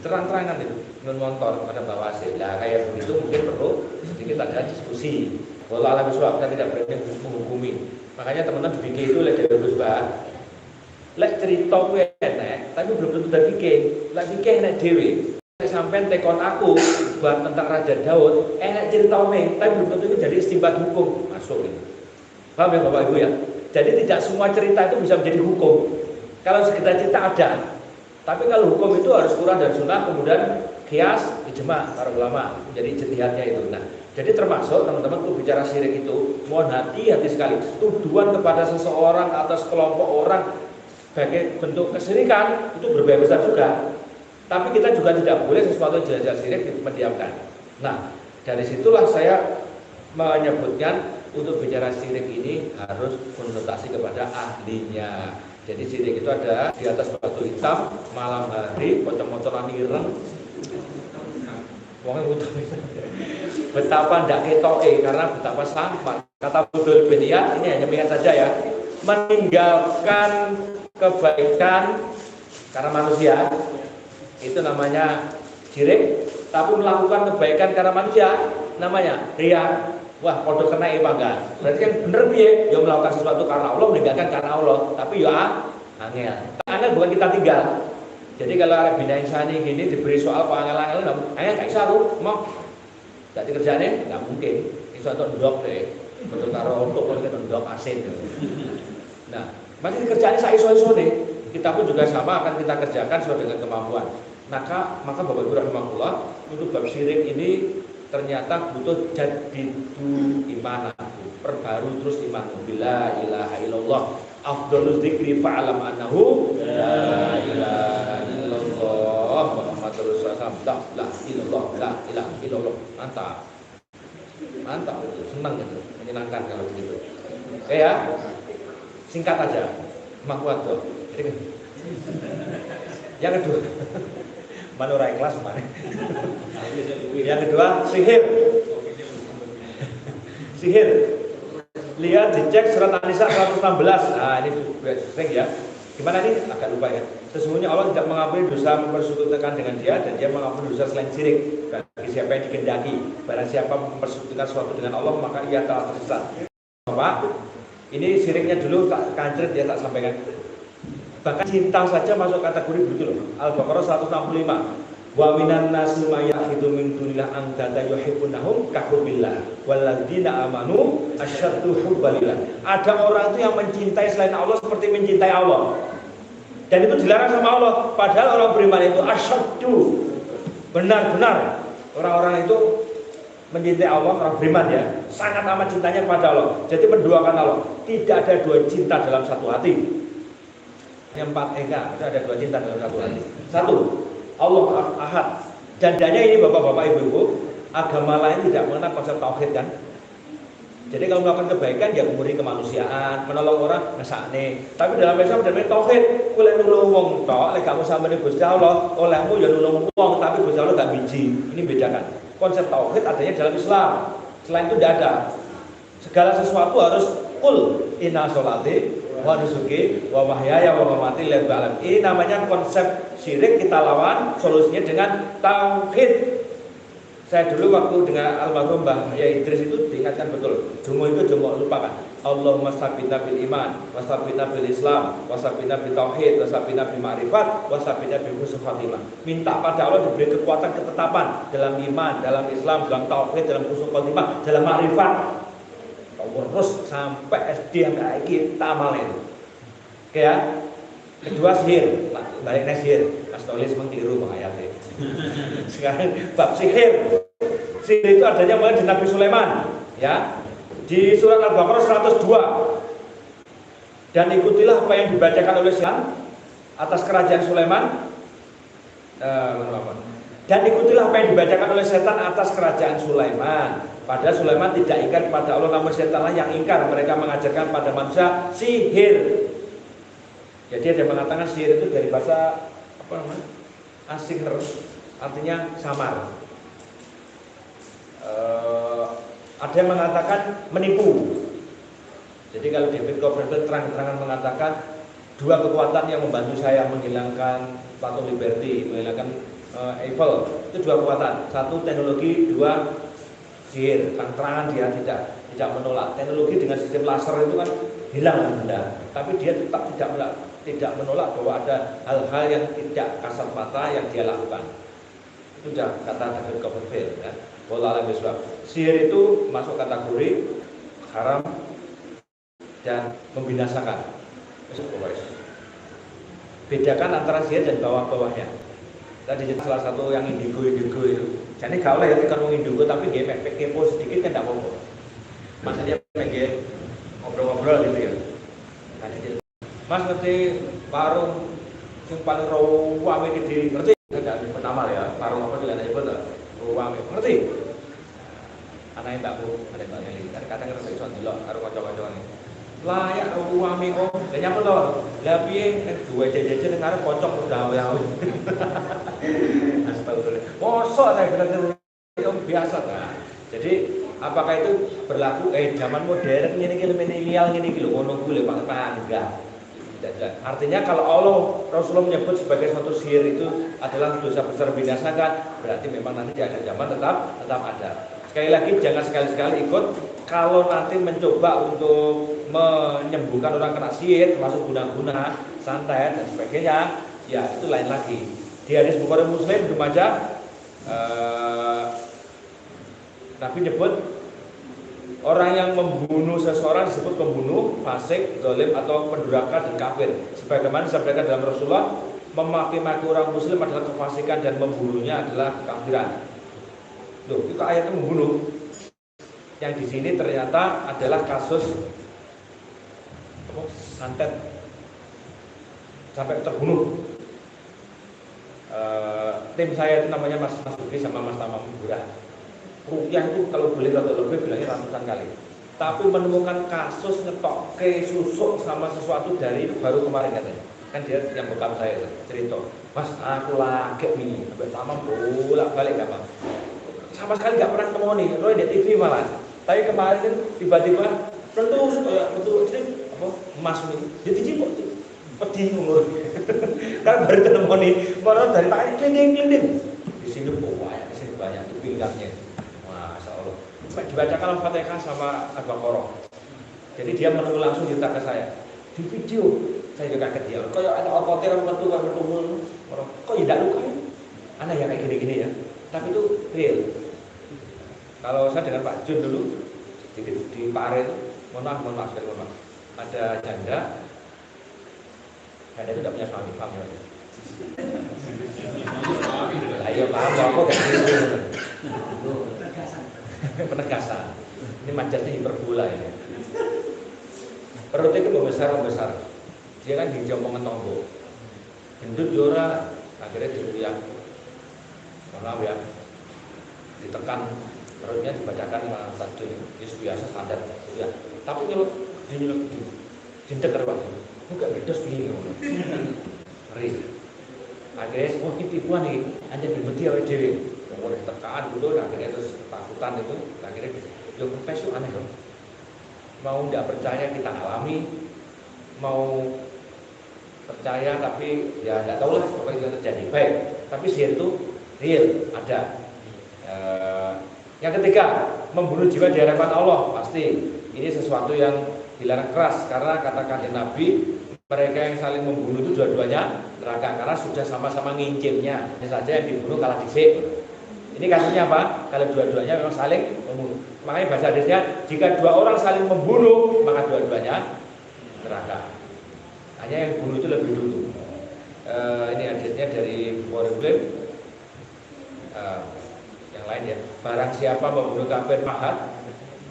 Terang-terangan itu, nyuwun motor pada Mbak Wasil. Lah kayak begitu mungkin perlu sedikit ada diskusi. Kalau alam suap kan tidak berani menghukumi. Makanya teman-teman bikin itu lek terus Mbah. Lek cerita kuwi enak, tapi belum tentu dari bikin. Lek bikin enak dhewe. Sampai tekon aku buat tentang Raja Daud, enak cerita tapi belum tentu itu jadi istimbat hukum masuk ini. Paham ya Bapak Ibu ya? Jadi tidak semua cerita itu bisa menjadi hukum. Kalau sekedar cerita ada, tapi kalau hukum itu harus Quran dan Sunnah, kemudian kias, ijma para ulama, jadi ijtihadnya itu. Nah, jadi termasuk teman-teman tuh bicara syirik itu, mohon hati-hati sekali. Tuduhan kepada seseorang atau sekelompok orang sebagai bentuk kesyirikan itu berbahaya besar juga. Tapi kita juga tidak boleh sesuatu jelas-jelas syirik didiamkan. Nah, dari situlah saya menyebutkan untuk bicara syirik ini harus konsultasi kepada ahlinya. Jadi syirik itu ada di atas batu hitam malam hari pocong-pocongan ireng. Wong utama betapa ndak ketoke karena betapa sampah. Kata Budul bin Iyad ini hanya mengingat saja ya, meninggalkan kebaikan karena manusia itu namanya syirik, tapi melakukan kebaikan karena manusia namanya riya. Wah, podo kena bangga. Berarti yang bener piye? Ya melakukan sesuatu karena Allah, meninggalkan karena Allah. Tapi ya angel. Angel bukan kita tinggal. Jadi kalau ada bina insani gini diberi soal kok angel-angel angel gak bisa lu, mau. Jadi kerjane enggak mungkin. Iso untuk ndok deh. Betul karo untuk kalau kita ndok asin. Nah, masih kerjane sak iso-isone. Kita pun juga sama akan kita kerjakan sesuai dengan kemampuan. Maka Bapak Ibu rahimahullah, untuk bab syirik ini ternyata butuh jadidu iman, perbaru terus iman. Bila ilaha illallah afdhaluz dzikri fa'lam annahu la ilaha illallah Muhammadur Rasulullah. La ilallah, la ilaha illallah. Mantap itu, senang gitu, menyenangkan kalau begitu. Oke ya, singkat aja, mahwat tuh. Yang kedua, mana orang ikhlas mana? Yang kedua, sihir. Sihir. Lihat dicek surat An-Nisa 116. Nah, ini sering ya. Gimana nih? Agak lupa ya. Sesungguhnya Allah tidak mengampuni dosa mempersekutukan dengan Dia dan Dia mengampuni dosa selain syirik. Bagi siapa yang dikehendaki, barang siapa mempersekutukan sesuatu dengan Allah, maka ia telah tersesat. Bapak, ini syiriknya dulu tak kancret dia tak sampaikan. Bahkan cinta saja masuk kategori begitu loh. Al-Baqarah 165. Wa minan nasi may yahidu min dunillah andada yuhibbunahum kahubbillah walladzina amanu asyaddu hubbalillah. Ada orang itu yang mencintai selain Allah seperti mencintai Allah. Dan itu dilarang sama Allah. Padahal orang beriman itu asyaddu, benar-benar orang-orang itu mencintai Allah, orang beriman ya, sangat amat cintanya kepada Allah. Jadi mendoakan Allah. Tidak ada dua cinta dalam satu hati. Yang 4 eka, itu ada dua cinta dalam satu hati. Satu, Allah Ahad. Jandanya ini bapak-bapak ibu-ibu, Agama lain tidak mengenal konsep tauhid kan. Jadi kalau melakukan kebaikan ya murni kemanusiaan, menolong orang ngesakne. Tapi dalam Islam ada tauhid, oleh nulung wong tok, lek kamu sampeyan Gusti Allah, olehmu ya nulung wong, tapi Gusti Allah gak biji. Ini bedakan. Konsep tauhid adanya dalam Islam. Selain itu tidak ada. Segala sesuatu harus kul inna sholati wa nusuki wa mahyaya wa mamati lillahi rabbil alamin. Ini namanya konsep syirik, kita lawan solusinya dengan tauhid. Saya dulu waktu dengan almarhum Mbah Ya Idris itu diingatkan betul. Dungo itu dungo lupakan. Allahumma sabbitna bil iman, wasabbitna bil Islam, wasabbitna bil tauhid, wasabbitna bil ma'rifat, wasabbitna bil husnul khatimah. Minta pada Allah diberi kekuatan ketetapan dalam iman, dalam Islam, dalam tauhid, dalam husnul khatimah, dalam ma'rifat. Terus sampai SD sampai kita amalin. Oke ya. Kedua sihir, baliknya sihir. Mas Tolis mengkeliru ayatnya. Sekarang bab sihir. Sihir itu adanya mulai di Nabi Sulaiman, ya. Di surat Al-Baqarah 102. Dan ikutilah apa yang dibacakan oleh Sulaiman atas kerajaan Sulaiman. Dan ikutilah apa yang dibacakan oleh setan atas kerajaan Sulaiman. Padahal Sulaiman tidak ingkar kepada Allah, namun setanlah yang ingkar. Mereka mengajarkan pada manusia sihir. Jadi ada yang mengatakan sihir itu dari bahasa apa namanya? Asihr, artinya samar. Ada yang mengatakan menipu. Jadi kalau David Copperfield terang-terangan mengatakan dua kekuatan yang membantu saya menghilangkan patung Liberty, menghilangkan Eiffel, itu dua kekuatan. Satu teknologi, dua sihir. Terang-terangan dia tidak menolak. Teknologi dengan sistem laser itu kan hilang benda, tapi dia tetap tidak menolak bahwa ada hal-hal yang tidak kasat mata yang dia lakukan. Itu sudah kata David Copperfield ya. Wallahu a'lam bishawab. Sihir itu masuk kategori haram dan membinasakan. Bedakan antara sihir dan bawah-bawahnya. Tadi salah satu yang indigo itu. Jadi kalau ya kan mau indigo tapi dia kepo sedikit kan tidak apa-apa. Maksudnya pengen ngobrol-ngobrol gitu ya. Mas ngerti warung yang paling rame di ngerti? Enggak pertama ya, warung apa di Lana Ibu tuh rame. Ngerti? Anaknya mbakku, ada mbak Nelly. Kadang ngerti soal delok karo kanca-kanca ini. Layak rame kok. Lah nyapa to? Lah piye duwe jajan ning arep pocong udah awe-awe. Astagfirullah. Mosok saya bilang itu biasa kan. Jadi apakah itu berlaku zaman modern ngene iki milenial ngene iki lho ngono kuwi lho Pak enggak. Artinya kalau Allah Rasulullah menyebut sebagai suatu sihir itu adalah dosa besar binasakan, berarti memang nanti di akhir zaman tetap ada. Sekali lagi jangan sekali-sekali ikut kalau nanti mencoba untuk menyembuhkan orang kena sihir termasuk guna-guna, santet dan sebagainya, ya itu lain lagi. Di hadis Bukhari Muslim dibaca Nabi nyebut orang yang membunuh seseorang disebut pembunuh, fasik, zalim atau pendurhaka dan kafir. Sebagaimana disampaikan dalam Rasulullah, memaki-maki orang muslim adalah kefasikan dan membunuhnya adalah kekafiran. Loh, itu ayatnya membunuh. Yang di sini ternyata adalah kasus santet sampai terbunuh. Tim saya itu namanya Mas Duki sama Mas Tamam Murah. Rupiah itu kalau boleh atau lebih bilangnya ratusan kali. Tapi menemukan kasus ngetok ke susuk sama sesuatu dari baru kemarin katanya. Kan dia yang bekam saya cerita, Mas aku lagi ini, sampai sama bolak-balik apa. Sama sekali nggak pernah ketemu nih, Roy di TV malah. Tapi kemarin tiba-tiba betul ini apa emas ini, jadi cipok pedih umur. Kan baru ketemu nih, malah dari tangan keliling-keliling. Di sini banyak, di sini banyak di pinggangnya. Dibacakan Al-Fatihah sama Al-Baqarah. Jadi dia menunggu langsung cerita ke saya. Di video saya juga kaget dia. Kayak ada Al-Fatihah bertuah orang. Kok tidak luka ya? Anak ya kayak gini-gini ya. Tapi itu real. Kalau saya dengan Pak Jun dulu di Pare itu, mohon maaf, ada janda itu tidak punya suami, paham ya? Ayo paham, aku gak gitu. Penegasan. Ini macetnya hiperbola ini. Perutnya itu membesar. Dia kan di jompongan tombo. Gendut jora, akhirnya diruyang. Mohon maaf ya. ditekan perutnya dibacakan satu biasa standar ya. Tapi kalau nyeluk cinta terus enggak beda begini ngeri. Akhirnya semua tipuan nih hanya dibeti oleh dewi umur tekan dulu akhirnya terus takutan itu akhirnya yo kempes itu aneh loh. Mau tidak percaya kita alami, mau percaya tapi ya tidak tahu lah pokoknya itu terjadi. Baik, tapi sihir itu real ada. Yang ketiga, membunuh jiwa di hadapan Allah pasti ini sesuatu yang dilarang keras karena kata Nabi mereka yang saling membunuh itu dua-duanya neraka karena sudah sama-sama ngincimnya. Hanya saja yang dibunuh kalah dhisik. Ini kasusnya apa? Kalau dua-duanya memang saling membunuh. Makanya bahasa hadisnya jika dua orang saling membunuh maka dua-duanya neraka. Hanya yang bunuh itu lebih dulu. Ini hadisnya dari Bukhari Muslim. Yang lain ya. Barang siapa membunuh kafir mahat,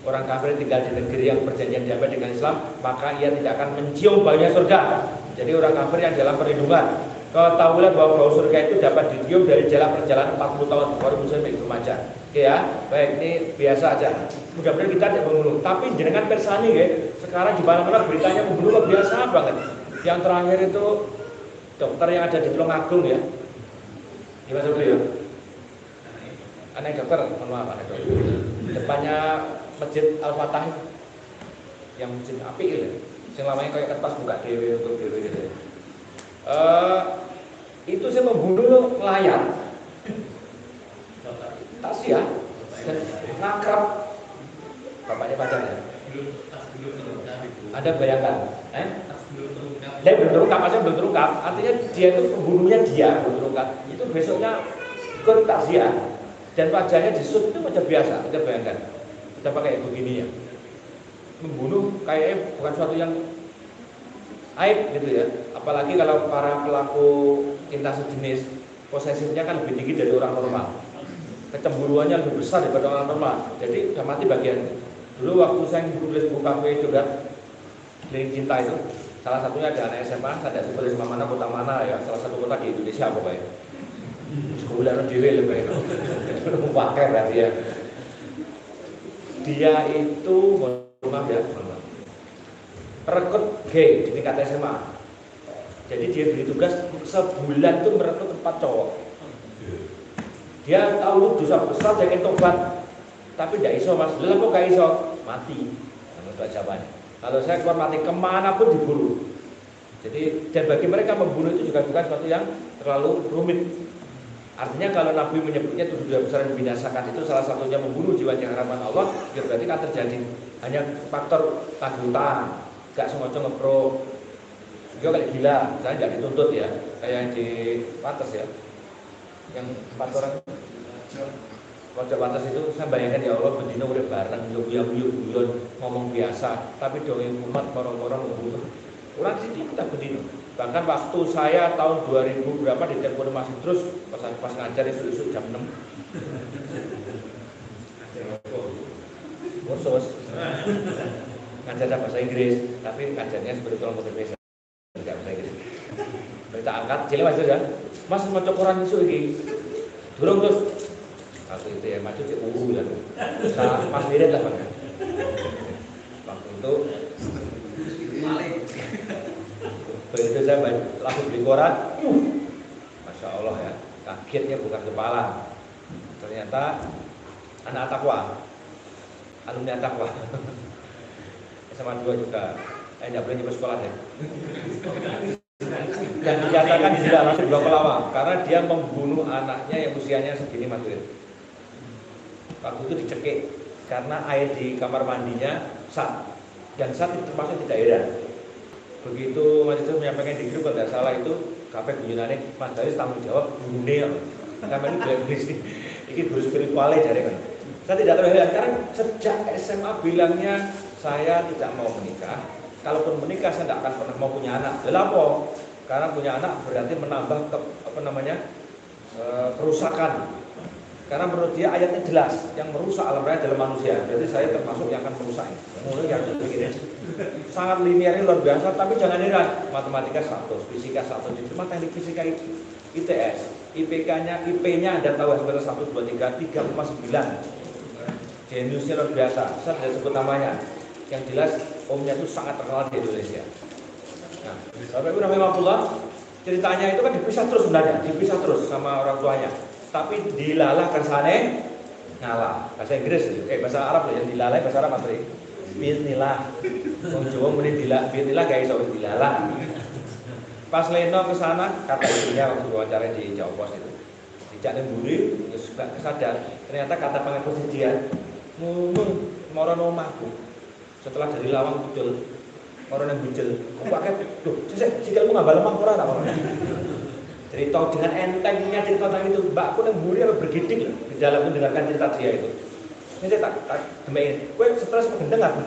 orang kafir tinggal di negeri yang perjanjian damai dengan Islam, maka ia tidak akan mencium baunya surga. Jadi orang kafir yang dalam perlindungan. Ketahuilah bahwa bau surga itu dapat dicium dari jalan perjalanan 40 tahun. Bukhari Muslim itu remaja. Oke ya, baik ini biasa aja. Mudah-mudahan kita tidak membunuh. Tapi jenengan persani ya. Sekarang di mana-mana beritanya membunuh biasa banget. Yang terakhir itu dokter yang ada di Tulungagung ya. Gimana dulu ya? Aneh dokter, mohon maaf aneh dokter. Depannya Masjid Al-Fatah yang masjid api ya. Yang lamanya kayak kertas buka dewe untuk dewe gitu. Itu saya membunuh nelayan. Tasya dan ngakrab bapaknya pacarnya. Ada bayangkan, dia belum terungkap, maksudnya belum terungkap. Artinya dia itu pembunuhnya dia belum terungkap. Itu besoknya ikut tasya dan wajahnya disut itu macam biasa. Kita bayangkan, kita pakai begini ya. Membunuh kayaknya bukan suatu yang aib gitu ya. Apalagi kalau para pelaku cinta sejenis, posesifnya kan lebih tinggi dari orang normal. Kecemburuannya lebih besar daripada orang normal. Jadi udah mati bagian. Dulu waktu saya nulis buku kafe juga Keliling Cinta itu, salah satunya ada anak SMA, saya tidak sebut mana kota mana ya, salah satu kota di Indonesia pokoknya. Sekolah dewe lebih itu, pakai berarti ya. Dia itu, maaf ya, merekrut gay di tingkat SMA. Jadi dia beri tugas sebulan itu merekrut 4 cowok. Dia tahu dosa besar dia ingin tobat, tapi tidak iso mas. Lalu kok gak iso? Mati. Itu jawabannya. Kalau saya keluar mati kemana pun diburu. Jadi dan bagi mereka membunuh itu juga bukan sesuatu yang terlalu rumit. Artinya kalau Nabi menyebutnya itu dosa besar yang membinasakan itu salah satunya membunuh jiwa yang harapan Allah, ya berarti kan terjadi. Hanya faktor tagutan, gak sengaja ngepro. Juga kayak gila, saya nggak dituntut ya, kayak di Pates ya, yang 4 orang. Kalau Pates itu saya bayangkan ya Allah bendino udah bareng, yuk ngomong biasa, tapi dongeng umat orang-orang membunuh. Kurang sedikit kita bendino. Bahkan waktu saya tahun 2000 berapa di telepon masih terus pas ngajar isu-isu jam 6. Kursus ngajar bahasa Inggris, tapi ngajarnya seperti tulang motivasi. Kita angkat, jadi mas ya, mas mau cokoran isu ini, durung terus, langsung itu ya maju cek ya, nah pas mirip lah bang, waktu itu, begitu saya langsung beli koran, masya Allah ya, kagetnya bukan kepala, ternyata anak takwa, alumni takwa, SMA 2 juga, tidak boleh nyebut sekolah deh. Dan dinyatakan tidak langsung dibawa ke lawang karena dia membunuh anaknya yang usianya segini Mas. Waktu itu dicekik karena air di kamar mandinya sat dan sat itu termasuk tidak heran. Begitu Mas itu menyampaikan di grup kalau tidak salah itu kabeh gunyane Mas Daris tanggung jawab bunuhnya. Karena ini guru spiritualnya dari kan. Saya tidak terheran karena sejak SMA bilangnya saya tidak mau menikah. Kalaupun menikah saya tidak akan pernah mau punya anak. Kenapa? Karena punya anak berarti menambah kerusakan. Karena menurut dia ayatnya jelas, yang merusak alam raya adalah manusia. Berarti saya termasuk yang akan merusak. Mulai yang begini. Sangat linearnya luar biasa, tapi jangan heran. Matematika 100, fisika 100, cuma teknik fisika ITS. IP-nya Anda tahu sebenarnya 1, 2, 3, 3,9. Jeniusnya luar biasa. Saya tidak sebut namanya. Yang jelas omnya itu sangat terkenal di Indonesia. Nah, Bapak Ibu rahimahullah, ceritanya itu kan dipisah terus sebenarnya, dipisah terus sama orang tuanya. Tapi dilalah kersane ngalah. Bahasa Inggris, bahasa Arab yang dilalai bahasa Arab apa? Bismillah. Wong Jawa muni bismillah gak iso dilalah. Pas Leno ke sana, kata ibunya waktu wawancara di Jawa Pos itu, dijak nemburi, ya sudah kesadar. Ternyata kata pengekor dia, ngomong moro omahku. Setelah dari lawang muncul, moro nang bucel. Kok pakai, loh, sikilmu nggak lemah ora tak ora. Cerita dengan entengnya cerita tentang itu, mbakku nemburi apa bergidik di dalam mendengarkan cerita dia itu. Ini saya tak gemein, gue stres mendengar.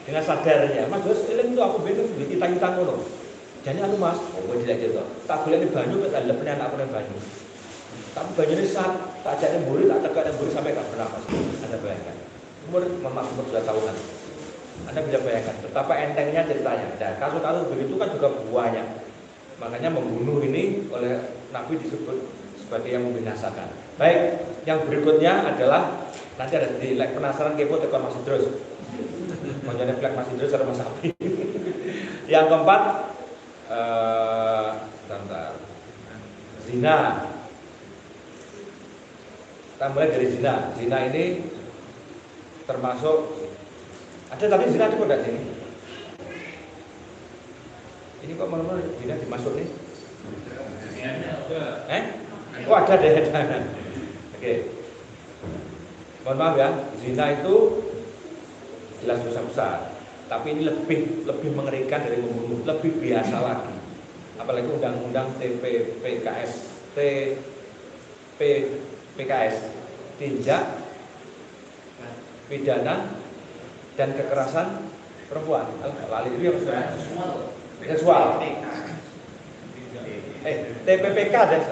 Dengan sadarnya, Mas Jos, ini itu aku bener beli kita ngono. Jadi aku Mas, gue tidak cerita. Tak boleh di banyu, tak ada penyana aku di banyu. Tapi banyu ini saat tak jadi nemburi, tak tegak nemburi sampai tak bernapas. Anda bayangkan, umur 2 tahunan. Anda bisa bayangkan betapa entengnya ceritanya. Dan kasus-kasus begitu kan juga banyak. Makanya membunuh ini oleh Nabi disebut sebagai yang membinasakan. Baik, yang berikutnya adalah nanti ada di like penasaran kepo tekan masih terus. Maunya plek masih terus ada Mas Abi. Yang keempat, zina. Kita mulai dari zina. Zina ini termasuk ada tapi zina cukup enggak sini? Ini kok malam-malam zina dimasuk nih? Oh ada deh. Oke. Mohon maaf ya, zina itu jelas dosa besar. Tapi ini lebih mengerikan dari membunuh, lebih biasa lagi. Apalagi undang-undang PKS, tindak pidana dan kekerasan perempuan. Lali itu yang seksual. TPPK deh,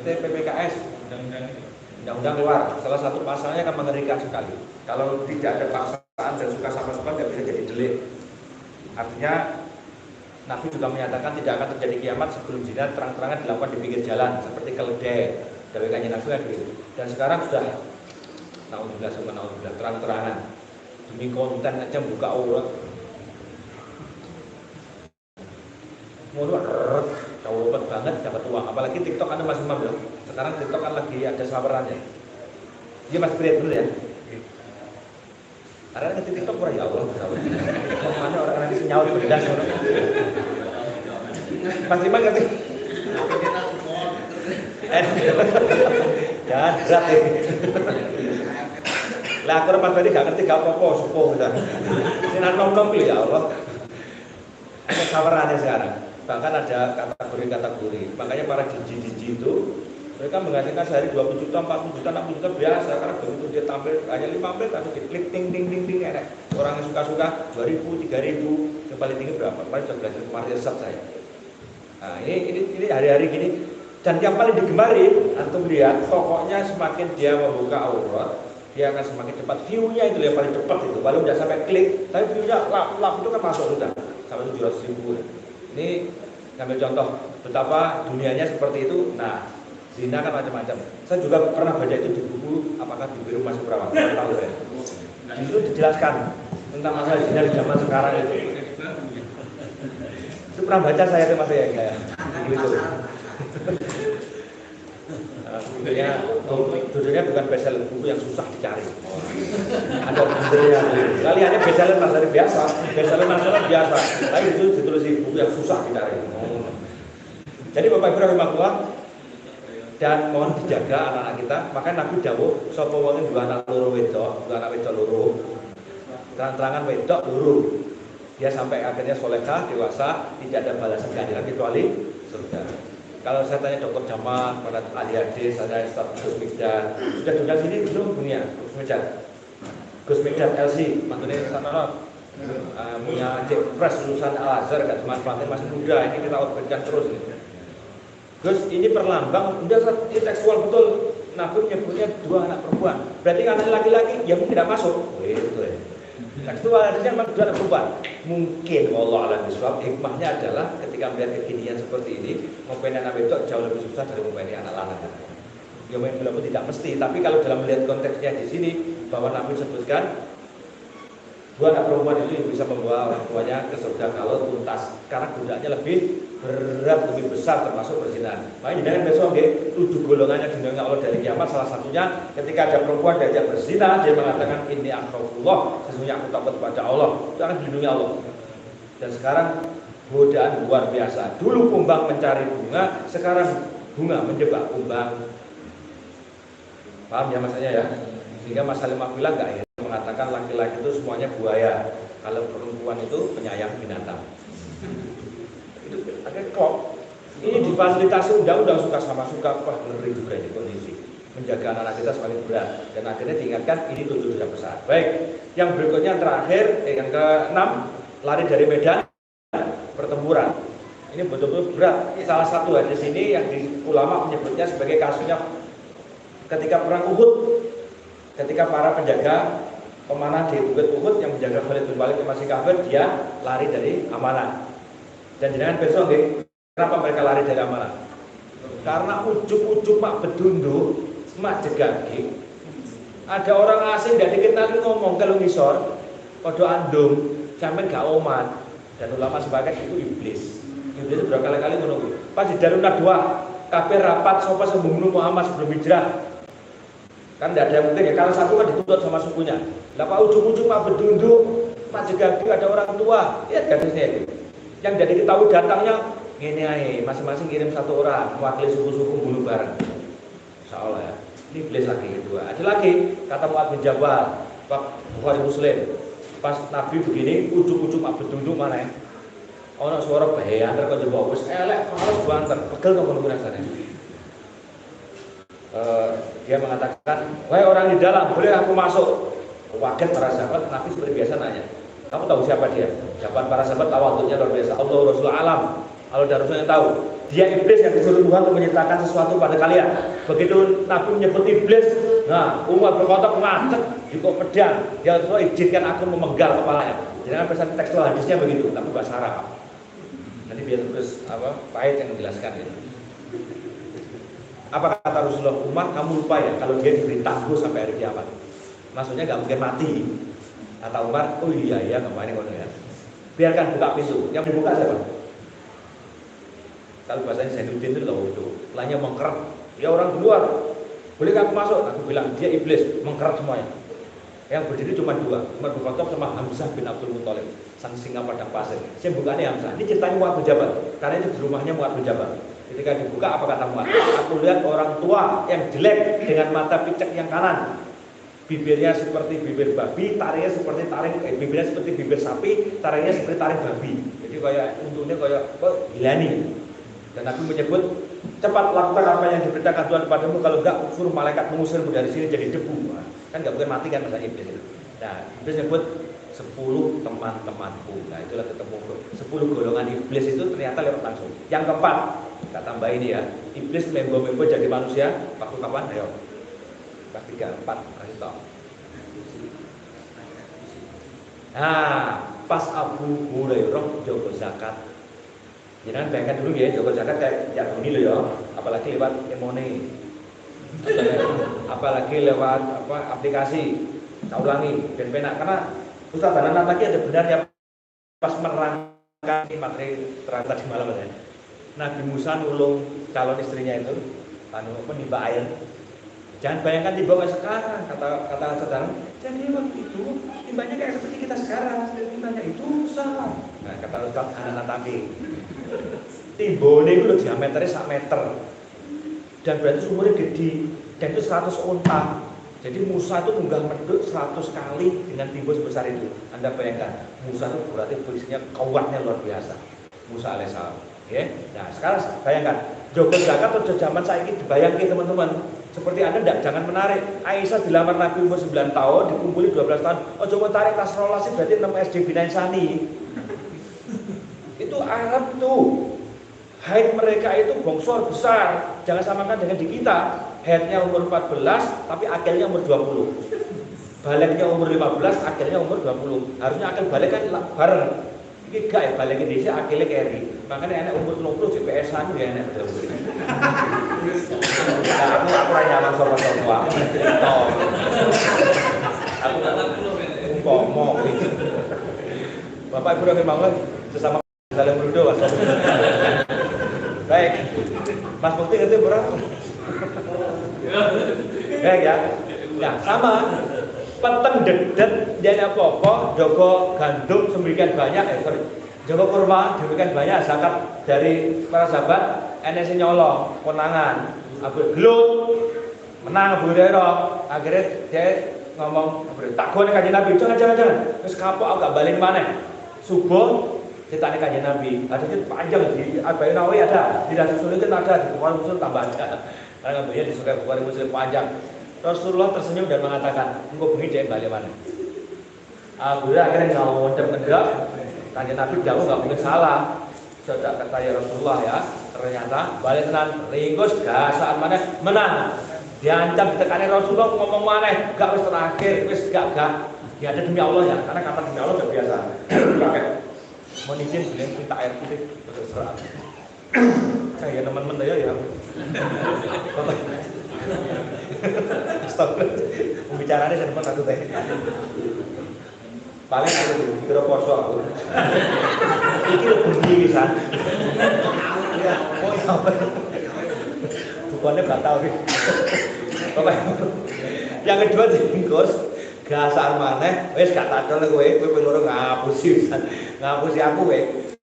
TPPKS. Undang-undang keluar. Salah satu pasalnya akan mengerikan sekali. Kalau tidak ada paksaan dan suka-suka nggak bisa jadi delik. Artinya Nabi juga menyatakan tidak akan terjadi kiamat sebelum zina terang-terangan dilakukan di pinggir jalan seperti keledai. Dari kanjeng Nabi kan begitu. Dan sekarang sudah naudzubillah terang-terangan demi konten aja buka aurat. Mulut cowok banget dapat uang. Apalagi TikTok Anda masih bilang. Sekarang TikTok kan lagi ada sawerannya. Dia masih lihat dulu ya. Karena ngerti TikTok pura ya Allah. Mana orang nanti senyawa berdas. Pasti mah ngerti. Jangan berat ya. Lah aku pas tadi gak ngerti gak apa-apa sepuh udah. Sinan nom-nom ya Allah. Ada sawerannya sekarang. Bahkan ada kategori-kategori. Makanya para jiji-jiji itu mereka menghasilkan sehari 20 juta, 40 juta, 60 juta biasa. Karena begitu dia tampil hanya 5 menit langsung diklik ting enak. Orang yang suka-suka 2.000, 3.000. Yang paling tinggi berapa? Paling sudah belajar kemarin riset saya. Nah ini hari-hari gini. Dan yang paling digemari, antum lihat, pokoknya semakin dia membuka aurat, dia akan semakin cepat. View-nya itu yang paling cepat itu. Walau udah sampai klik, tapi view-nya lap itu kan masuk sudah sampai 700.000. Ini ngambil contoh betapa dunianya seperti itu. Nah, zina kan macam-macam. Saya juga pernah baca itu di buku apakah di biru masuk perawan. Saya tahu saya. Itu dijelaskan tentang masalah zina di zaman sekarang itu. Itu pernah baca saya itu mas ya gitu. Judulnya bukan bestseller, buku yang susah dicari. Ada judulnya. Kaliannya bestseller nasional biasa, bestseller nasional biasa. Tapi itu ditulis buku yang susah dicari. Jadi Bapak Ibu rahimahullah dan mohon dijaga anak-anak kita. Makanya Nabi dawuh sapa wonge dua anak wedok loro. Terang-terangan wedok loro. Dia sampai akhirnya solehah, dewasa, tidak ada balasan keadilan kecuali surga. Kalau saya tanya Dr. Jamal, pada ahli hadis, ada Ustaz Gus Mikdad, sudah tinggal sini belum dunia? Gus Mikdad LC, mantunya sana punya cek fresh lulusan Al Azhar, kan cuma pelatih masih muda, ini kita orbitkan terus. Gus ini perlambang, udah ini seksual betul. Nabi menyebutnya 2 anak perempuan, berarti anak laki-laki yang tidak masuk. Gitu ya. Nah, itu hadisnya memang sudah ada perempuan. Mungkin wallah a'lam bishawab, hikmahnya adalah ketika melihat kekinian seperti ini, mempunyai anak wedok jauh lebih susah dari mempunyai anak lanang. Ya walaupun tidak mesti, tapi kalau dalam melihat konteksnya di sini bahwa Nabi sebutkan dua anak perempuan itu yang bisa membawa orang tuanya ke surga kalau tuntas, karena godaannya lebih berat, lebih besar termasuk perzinahan. Makanya jangan besok nggih 7 golongannya di dunia Allah dari kiamat, salah satunya ketika ada perempuan diajak berzina dia mengatakan ini akhafullah, sesungguhnya aku takut pada Allah, itu akan dilindungi Allah. Dan sekarang godaan luar biasa. Dulu kumbang mencari bunga, sekarang bunga menjebak kumbang. Paham ya maksudnya ya? Sehingga Masalah Mafilah enggak mengatakan laki-laki itu semuanya buaya, kalau perempuan itu penyayang binatang. Itu akhirnya kok ini difasilitasi undang-undang suka sama suka, wah ngeri juga ini kondisi menjaga anak kita semakin berat, dan akhirnya diingatkan ini tujuh dosa besar. Baik, yang berikutnya terakhir yang ke-6, lari dari medan pertempuran. Ini betul-betul berat. Salah satu hadis ini yang di ulama menyebutnya sebagai kasusnya ketika perang Uhud, ketika para penjaga pemanah di Bukit Uhud yang menjaga Khalid bin Walid yang masih kafir, dia lari dari amanah. Dan jangan besok nggih, kenapa mereka lari dari amanah? Karena ujung-ujung mak bedunduk, mak jegagi. Ada orang asing gak dikenal ngomong kalau ngisor, podo andung, sampean gak oman. Dan ulama sebagai itu iblis. Iblis berapa kali ngono kuwi. Pas di Darun Nadwa, kabeh rapat sapa sing membunuh Muhammad sebelum hijrah. Kan tidak ada yang mungkin ya, kalau satu kan dituntut sama sukunya. Lah pak ujung-ujung mak bedunduk, mak jegagi ada orang tua, lihat gadisnya itu. Yang jadi ketahui datangnya ini aja, masing-masing kirim satu orang mewakili suku-suku bunuh bareng. Insyaallah ya. Ini iblis lagi kedua. Ada lagi kata Mu'adz bin Jabal, Pak Bukhari Muslim. Pas Nabi begini, ujung-ujung mak bedunduk mana ya? Ono suara bahaya antar kau coba wis elek harus banter, pegel kau ngono rasane. Dia mengatakan, wahai orang di dalam, boleh aku masuk? Kaget para sahabat, Nabi seperti biasa nanya, kamu tahu siapa dia? Jawaban para sahabat tawadhunya luar biasa. Allah Rasul alam. Allah dan Rasulnya tahu. Dia iblis yang disuruh Tuhan untuk menyertakan sesuatu pada kalian. Begitu Nabi menyebut iblis, nah Umar berkotok macet, juga pedang. Dia Rasulullah izinkan aku memenggal kepalanya. Jangan pesan tekstual hadisnya begitu, tapi bahasa Arab. Nanti biar terus Pahit yang menjelaskan ini. Apa kata Rasulullah? Umar, kamu lupa ya kalau dia diberi tangguh sampai hari kiamat. Maksudnya nggak mungkin mati. Kata Umar, oh iya kemarin kono ya. Biarkan buka pintu. Yang dibuka siapa? Kalau bahasanya Zainuddin itu loh itu. Lainnya mengkeret. Dia orang di luar. Boleh aku masuk? Aku bilang dia iblis, mengkeret semuanya. Yang berdiri cuma dua, Umar bin Khattab sama Hamzah bin Abdul Muthalib, sang singa padang pasir. Saya bukanya Hamzah. Ini ceritanya Mu'adz bin Jabal. Karena itu di rumahnya Mu'adz bin Jabal. Ketika dibuka apa kata Mu'adz? Aku lihat orang tua yang jelek dengan mata picek yang kanan. Bibirnya seperti bibir babi, taringnya seperti bibirnya seperti bibir sapi, taringnya seperti taring babi. Jadi kayak untungnya kayak gila nih. Dan Nabi menyebut, cepat lakukan apa yang diperintahkan Tuhan padamu, kalau enggak suruh malaikat mengusirmu dari sini jadi debu. Kan enggak mungkin mati kan masa iblis itu. Nah, iblis menyebut 10 teman-temanku. Nah, itulah ketemu 10 golongan iblis itu ternyata lewat langsung. Yang keempat, kita tambah ini ya, iblis membo-membo jadi manusia waktu kapan? Ayo. Pas 3, 4, kasih tahu. Nah, pas Abu Hurairah jogo zakat. Jangan bayangkan dulu ya, jogo zakat kayak jargon ini loh ya, apalagi lewat emone. Apalagi lewat aplikasi. Saya ulangi, ben penak karena Ustaz Banan lagi ada benarnya pas menerangkan materi terang tadi malam ya. Nabi Musa nulung calon istrinya itu, menimba air. Jangan bayangkan di bawah sekarang, kata saudara. Jadi waktu itu timbanya kayak seperti kita sekarang, timbanya itu susah. Nah, kata Ustaz anak tadi, timbone itu diameternya 1 meter, dan berarti sumurnya gede, dan itu 100 unta. Jadi Musa itu munggah medut 100 kali dengan timbul sebesar itu. Anda bayangkan, Musa itu berarti posisinya kuatnya luar biasa. Musa alaihissalam. Ya. Nah sekarang bayangkan, jogo zakat atau zaman saya ini dibayangkan teman-teman. Seperti Anda jangan menarik. Aisyah dilamar Nabi umur 9 tahun, dikumpuli 12 tahun. Oh coba tarik tas rolasi berarti 6 SD Binain Sani. Itu Arab tuh. Haid mereka itu bongsor besar. Jangan samakan dengan di kita. Haidnya umur 14, tapi akhirnya umur 20. baliknya umur 15, akhirnya umur 20. Harusnya akil balik kan bareng. Ini gak ya balik Indonesia akhirnya carry. Makanya enak umur 20 GPS-an ya enak betul. Nah, aku ora nyaman sama-sama. Aku ngomong. Bapak Ibu rahimahullah sesama saling berdoa. Baik. Mas Mukti itu berapa? Baik ya. Nah, sama peteng dedet jadi apa-apa, jogo gandum semikian banyak, jogo kurma demikian banyak zakat dari para sahabat, NS nyolong, konangan, Abu gelut, menang Abu Hurairah, akhirnya dia ngomong, tak gue kajian Nabi, jangan, terus kapok agak balik mana, subuh, ditanya kajian Nabi, hadisnya panjang di Arba'in Nawawi ada, di Dasar Sulit ada, di Bukhari Muslim tambah ada, karena ngambilnya disukai Bukhari Muslim panjang. Rasulullah tersenyum dan mengatakan, engkau bengi jangan balik mana. Abu Hurairah akhirnya ngomong-ngomong, tanya Nabi jauh nggak mungkin salah. Sudah kata ya Rasulullah ya, ternyata balik tenan, ringkus gak saat mana menang. Diancam ditekanin Rasulullah ngomong mana, gak wis terakhir, wis gak. Ya ada demi Allah ya, karena kata demi Allah udah biasa. Pakai mau izin beliau minta air putih untuk serat. Kayak teman-teman ya. Stop. Pembicaranya saya depan satu teh. Paling aku kira poso aku. Iki lho bunyi bisa. Ya, oh ya. Bukannya batal nih. Oke. Yang kedua tingkos gasar maneh wis gak tadol kowe ping loro ngapusi pisan. Ngapusi aku kowe.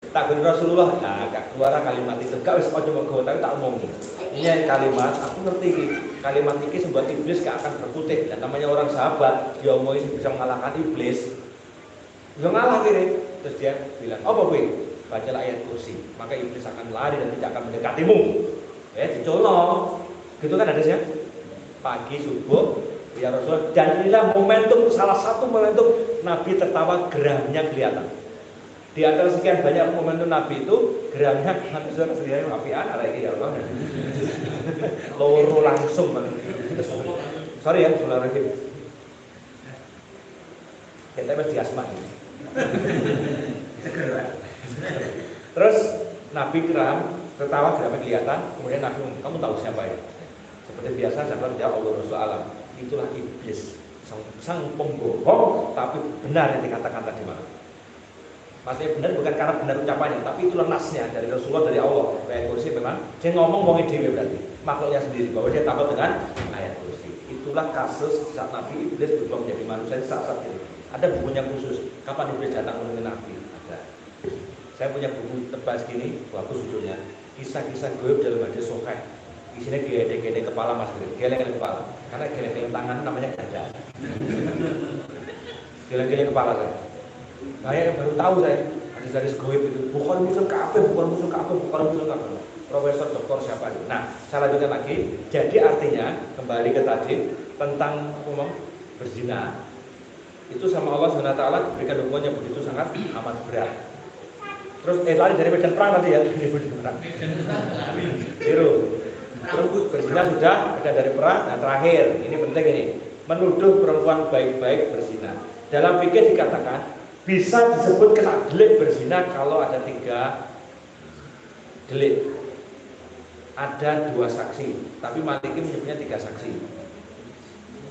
Tak bener Rasulullah, nah keluar kalimat itu, gak wis aja monggo tapi tak omong. Ini kalimat, aku ngerti iki. Kalimat iki sebuah iblis gak akan berkutik. Dan namanya orang sahabat, dia omongin bisa mengalahkan iblis. Dia ngalah kiri. Terus dia bilang, apa kowe? Bacalah ayat kursi, maka iblis akan lari dan tidak akan mendekatimu. Dicolong. Gitu kan hadisnya? Pagi subuh, ya Rasulullah. Dan inilah momentum, salah satu momentum Nabi tertawa gerahnya kelihatan. Di antara sekian banyak momentum Nabi itu geramnya Nabi Sallallahu Alaihi Wasallam apian ada ini ya Allah. Loro langsung. Sorry ya, Bismillahirrahmanirrahim. Kita masih asma ini. Terus Nabi geram, tertawa geramnya kelihatan. Kemudian Nabi, kamu tahu siapa ya? Seperti biasa sahabat ya Allah Rasul Alam. Itulah iblis, sang pembohong, tapi benar yang dikatakan tadi malam. Maksudnya benar bukan karena benar ucapannya, tapi itulah nasnya dari Rasulullah, dari Allah. Ayat kursi memang, saya ngomong dewi berarti makhluknya sendiri bahwa dia takut dengan ayat kursi. Itulah kasus saat Nabi iblis berubah menjadi manusia saat ini. Ada bukunya khusus. Kapan iblis datang menemui Nabi? Ada. Saya punya buku tebal segini, bagus judulnya. Kisah-kisah gaib dalam hadis Sahih. Isinya geleng-geleng kepala Mas, geleng-geleng kepala. Karena geleng-geleng tangan namanya gajah. Geleng-geleng kepala saya. Saya baru tahu saya hadis-hadis gaib itu bukan musuh kafir, Profesor Doktor siapa itu. Nah, saya lanjutkan lagi. Jadi artinya kembali ke tadi tentang berzina. Itu sama Allah SWT berikan hukumannya begitu sangat amat berat. Terus tadi dari medan perang tadi ya, ini medan perang. Biru. Terus berzina sudah ada dari perang. Nah terakhir, ini penting ini, menuduh perempuan baik-baik berzina. Dalam fikih dikatakan bisa disebut kena delik berzina kalau ada 3 delik. Ada 2 saksi, tapi Maliki menyebutnya 3 saksi.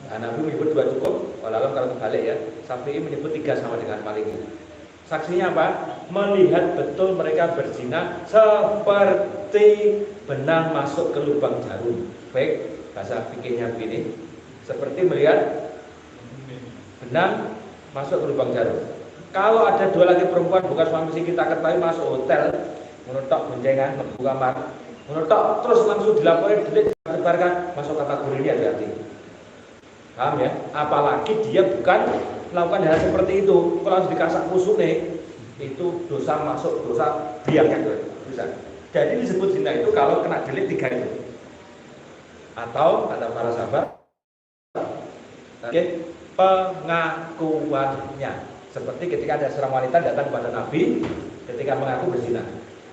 Nah, Nabi menyebut 2 cukup, walau kalau terbalik ya. Syafi'i menyebut 3 sama dengan Maliki. Saksinya apa? Melihat betul mereka berzina seperti benang masuk ke lubang jarum. Baik, bahasa fikihnya begini. Seperti melihat benang masuk ke lubang jarum. Kalau ada 2 laki perempuan bukan suami istri kita ketahui masuk hotel, menutup boncengan, membuka kamar, menutup terus langsung dilaporin delik disebarkan masuk kategori ini hati-hati. Paham ya? Apalagi dia bukan melakukan hal seperti itu. Kalau harus dikasak musuhnya, itu dosa masuk dosa biangnya bisa. Jadi disebut zina itu kalau kena delik 3 itu. Atau kata para sahabat, pengakuannya. Seperti ketika ada seorang wanita datang kepada Nabi ketika mengaku berzina.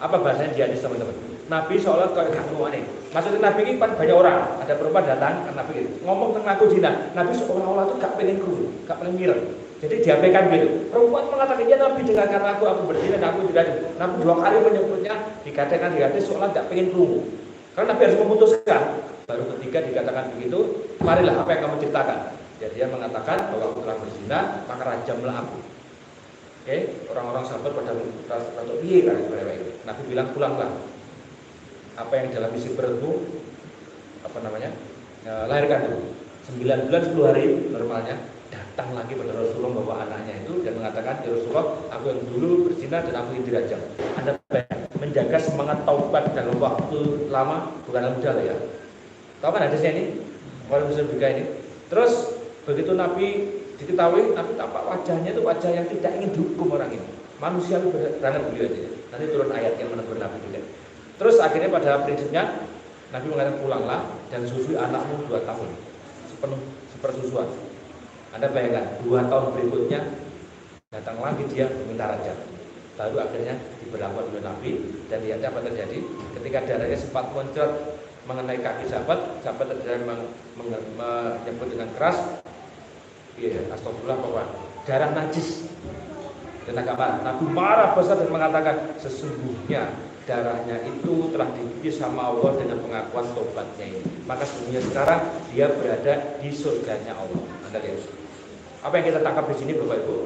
Apa bahasanya jihadis teman-teman? Nabi seolah kayak gak ngomong aneh. Maksudnya Nabi ini kan banyak orang, ada perempuan datang kan Nabi ini ngomong tentang aku zina. Nabi seolah-olah tuh gak pengen keruh, gak pengen mirip. Jadi diabaikan gitu. Perempuan mengatakan ya Nabi dengarkan aku berzina dan aku tidak. Nabi 2 kali menyebutnya dikatakan seolah gak pengen keruh. Karena Nabi harus memutuskan. Baru ketika dikatakan begitu, marilah apa yang kamu ceritakan. Jadi dia mengatakan bahwa aku telah berzina, maka rajamlah aku. Oke, orang-orang sahabat pada untuk piye kan Nabi bilang pulanglah. Apa yang dalam isi perutmu lahirkan dulu. 9 bulan 10 hari normalnya datang lagi pada Rasulullah membawa anaknya itu dan mengatakan ya Rasulullah, aku yang dulu berzina dan aku yang dirajam. Anda menjaga semangat taubat dalam waktu lama bukanlah mudah lah ya. Tahu kan hadisnya ini? Kalau Muslim juga ini. Terus begitu Nabi diketahui, Nabi tampak wajahnya itu wajah yang tidak ingin dihukum orang ini. Manusia banget beliau aja. Nanti turun ayat yang menegur Nabi juga. Terus akhirnya pada prinsipnya Nabi mengatakan pulanglah dan susui anakmu 2 tahun sepenuh sepersusuan. Anda bayangkan 2 tahun berikutnya datang lagi dia meminta rajam. Lalu akhirnya diberlakukan oleh Nabi dan lihatnya apa terjadi ketika darahnya sempat muncrat mengenai kaki sahabat menyebut dengan keras, astagfirullah bahwa darah najis. Dan agama Nabi marah besar dan mengatakan sesungguhnya darahnya itu telah dicuci sama Allah dengan pengakuan tobatnya ini. Maka sesungguhnya sekarang dia berada di surganya Allah. Anda lihat. Apa yang kita tangkap di sini Bapak Ibu?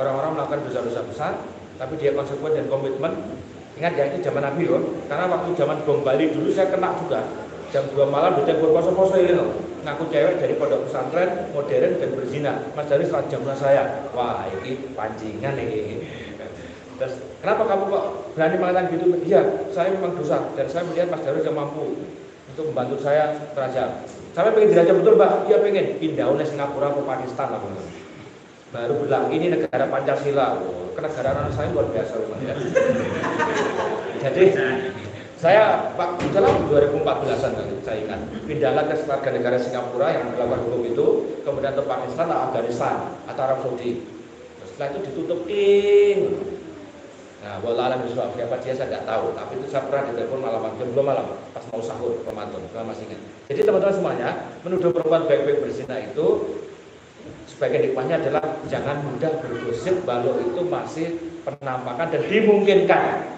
Orang-orang melakukan dosa-dosa besar, tapi dia konsekuen dan komitmen. Ingat ya itu zaman Nabi loh. Karena waktu zaman bom Bali dulu saya kena juga. Jam 2 malam ditembur poso-poso ini loh. Ngaku cewek dari pondok pesantren modern dan berzina. Mas Daris rajamlah saya. Wah ini pancingan ini. Terus kenapa kamu kok berani mengatakan gitu? Iya, saya memang dosa dan saya melihat Mas Daris yang mampu untuk membantu saya berajam. Sampai pengen dirajam betul Mbak? Iya pengen. Pindah oleh Singapura ke Pakistan lah Bang. Baru bilang ini negara Pancasila. Kenegaraan saya luar biasa ya. Jadi saya Pak dalam 2014an saya ingat pindahlah ke warga negara Singapura yang melakukan hukum itu, kemudian ke Pakistan atau Afghanistan atau Arab Saudi. Setelah itu ditutup ting. Nah, wallahualam bishawab siapa dia saya tidak tahu, tapi itu saya pernah ditelepon malam jam 2 malam pas mau sahur Ramadan, saya masih ingat. Jadi teman-teman semuanya menuduh perempuan baik-baik berzina itu sebagai hikmahnya adalah jangan mudah bergosip kalau itu masih penampakan dan dimungkinkan.